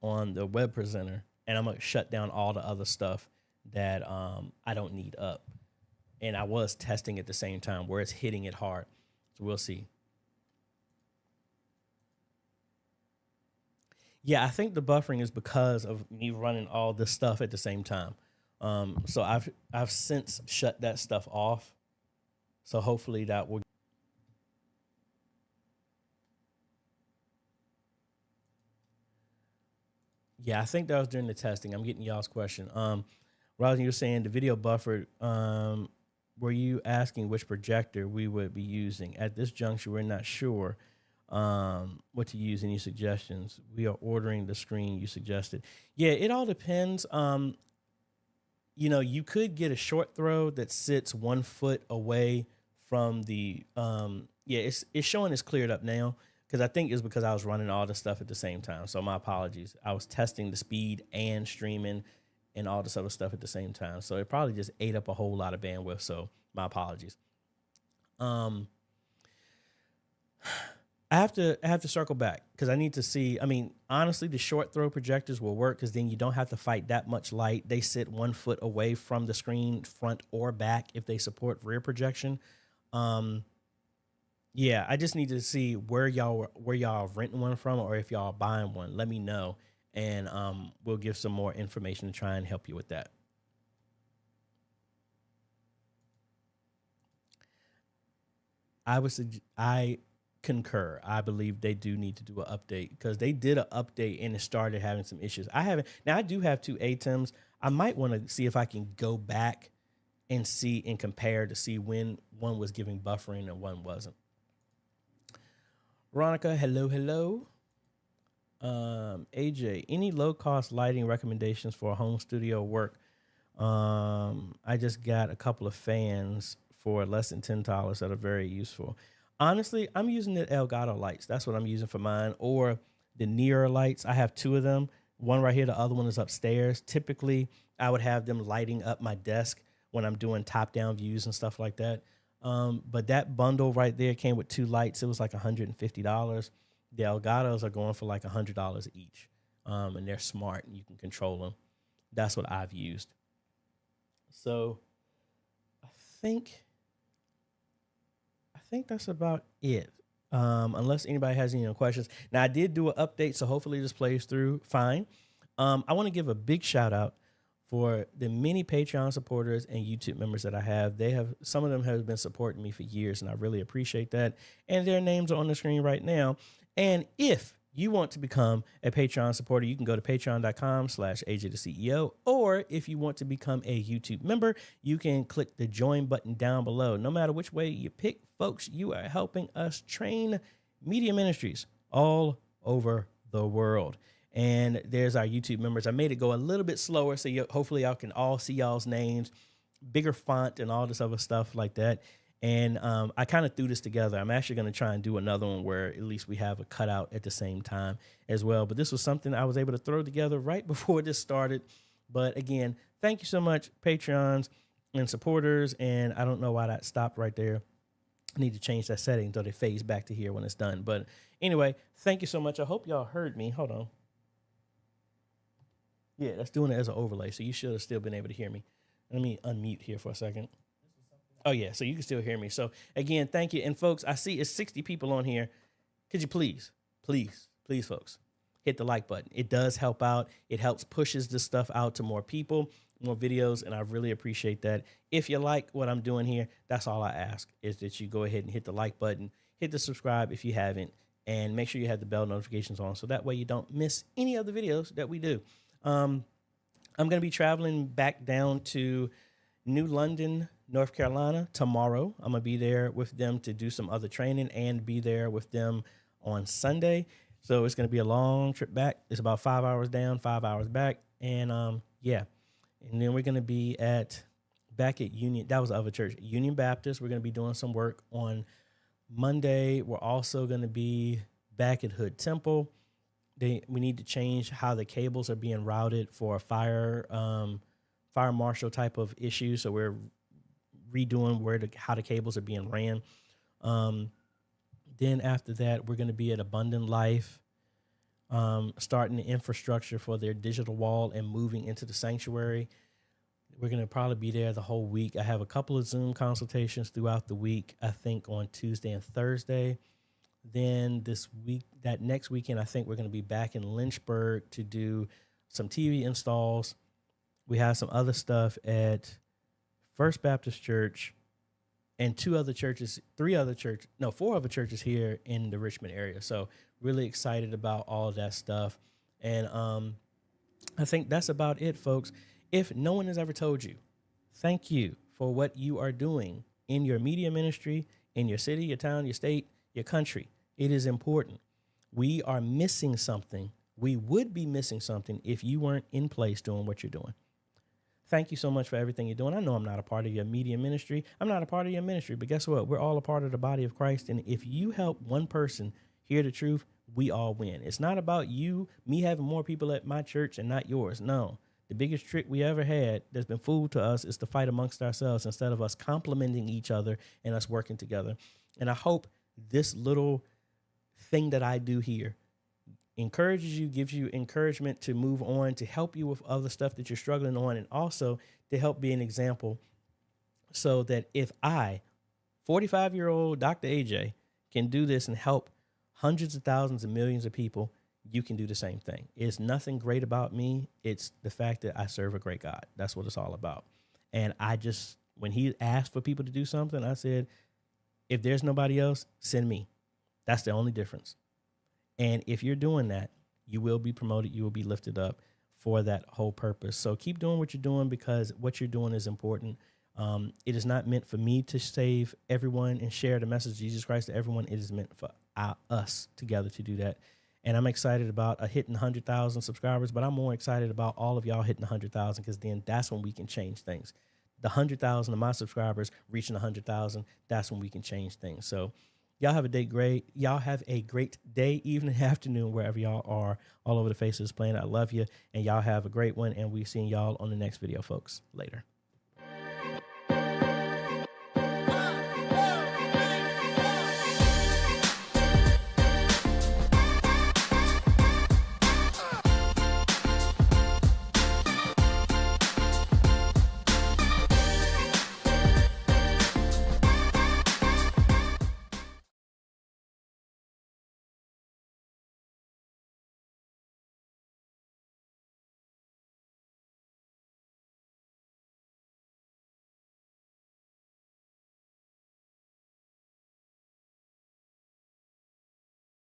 on the web presenter and I'm going to shut down all the other stuff that I don't need up. And I was testing at the same time where it's hitting it hard. So we'll see. Yeah, I think the buffering is because of me running all this stuff at the same time. So I've since shut that stuff off. So hopefully that will. Yeah, I think that was during the testing. I'm getting y'all's question. Rosin, you're saying the video buffered. Were you asking which projector we would be using? At this juncture, we're not sure what to use. Any suggestions? We are ordering the screen you suggested. Yeah, it all depends. You could get a short throw that sits 1 foot away from the. It's showing it's cleared up now because I think it's because I was running all the stuff at the same time. So my apologies. I was testing the speed and streaming and all this other stuff at the same time. So it probably just ate up a whole lot of bandwidth. So my apologies. I have to circle back because I need to see. I mean, honestly, the short throw projectors will work because then you don't have to fight that much light. They sit 1 foot away from the screen, front or back, if they support rear projection. Yeah, I just need to see where y'all renting one from, or if y'all are buying one. Let me know, and we'll give some more information to try and help you with that. I concur. I believe they do need to do an update because they did an update and it started having some issues. I do have two ATEMs. I might want to see if I can go back and see and compare to see when one was giving buffering and one wasn't. Veronica, hello. AJ, any low-cost lighting recommendations for home studio work? I just got a couple of fans for less than $10 that are very useful. Honestly, I'm using the Elgato lights. That's what I'm using for mine, or the Near lights. I have two of them. One right here, the other one is upstairs. Typically, I would have them lighting up my desk when I'm doing top-down views and stuff like that. But that bundle right there came with two lights. It was like $150. The Elgatos are going for like $100 each, and they're smart and you can control them. That's what I've used. So I think that's about it. Unless anybody has any questions. Now I did do an update, so hopefully this plays through fine. I want to give a big shout out for the many Patreon supporters and YouTube members that I have. Some of them have been supporting me for years, and I really appreciate that. And their names are on the screen right now. And if you want to become a Patreon supporter, you can go to patreon.com/AJaytheCEO. Or if you want to become a YouTube member, you can click the join button down below. No matter which way you pick, folks, you are helping us train media ministries all over the world. And there's our YouTube members. I made it go a little bit slower, so hopefully y'all can all see y'all's names, bigger font and all this other stuff like that. And I kind of threw this together. I'm actually going to try and do another one where at least we have a cutout at the same time as well. But this was something I was able to throw together right before this started. But again, thank you so much, Patreons and supporters. And I don't know why that stopped right there. I need to change that setting until it fades back to here when it's done. But anyway, thank you so much. I hope y'all heard me. Hold on. Yeah, that's doing it as an overlay. So you should have still been able to hear me. Let me unmute here for a second. Oh, yeah, so you can still hear me. So, again, thank you. And, folks, I see it's 60 people on here. Could you please, folks, hit the like button. It does help out. It helps pushes this stuff out to more people, more videos, and I really appreciate that. If you like what I'm doing here, that's all I ask, is that you go ahead and hit the like button, hit the subscribe if you haven't, and make sure you have the bell notifications on so that way you don't miss any of the videos that we do. I'm going to be traveling back down to New London, North Carolina tomorrow. I'm going to be there with them to do some other training and be there with them on Sunday. So it's going to be a long trip back. It's about 5 hours down, 5 hours back. And yeah. And then we're going to be back at Union. That was the other church, Union Baptist. We're going to be doing some work on Monday. We're also going to be back at Hood Temple. We need to change how the cables are being routed for a fire marshal type of issue. So we're redoing how the cables are being ran. Then after that, we're going to be at Abundant Life, starting the infrastructure for their digital wall and moving into the sanctuary. We're going to probably be there the whole week. I have a couple of Zoom consultations throughout the week, I think on Tuesday and Thursday. Then that next weekend, I think we're going to be back in Lynchburg to do some TV installs. We have some other stuff at First Baptist Church and four other churches here in the Richmond area. So really excited about all of that stuff. And I think that's about it, folks. If no one has ever told you, thank you for what you are doing in your media ministry, in your city, your town, your state, your country. It is important. We are missing something. We would be missing something if you weren't in place doing what you're doing. Thank you so much for everything you're doing. I know I'm not a part of your media ministry. I'm not a part of your ministry, but guess what? We're all a part of the body of Christ. And if you help one person hear the truth, we all win. It's not about me having more people at my church and not yours. No, the biggest trick we ever had that's been fooled to us is to fight amongst ourselves instead of us complimenting each other and us working together. And I hope this little thing that I do here encourages you, gives you encouragement to move on, to help you with other stuff that you're struggling on, and also to help be an example so that if I, 45-year-old Dr. AJ, can do this and help hundreds of thousands and millions of people, you can do the same thing. It's nothing great about me. It's the fact that I serve a great God. That's what it's all about. And when he asked for people to do something, I said, if there's nobody else, send me. That's the only difference. And if you're doing that, you will be promoted. You will be lifted up for that whole purpose. So keep doing what you're doing because what you're doing is important. It is not meant for me to save everyone and share the message of Jesus Christ to everyone. It is meant for us together to do that. And I'm excited about hitting 100,000 subscribers, but I'm more excited about all of y'all hitting 100,000 because then that's when we can change things. The 100,000 of my subscribers reaching 100,000, that's when we can change things. So y'all have a great day, evening, afternoon, wherever y'all are, all over the face of this planet. I love you, and y'all have a great one, and we'll see y'all on the next video, folks. Later.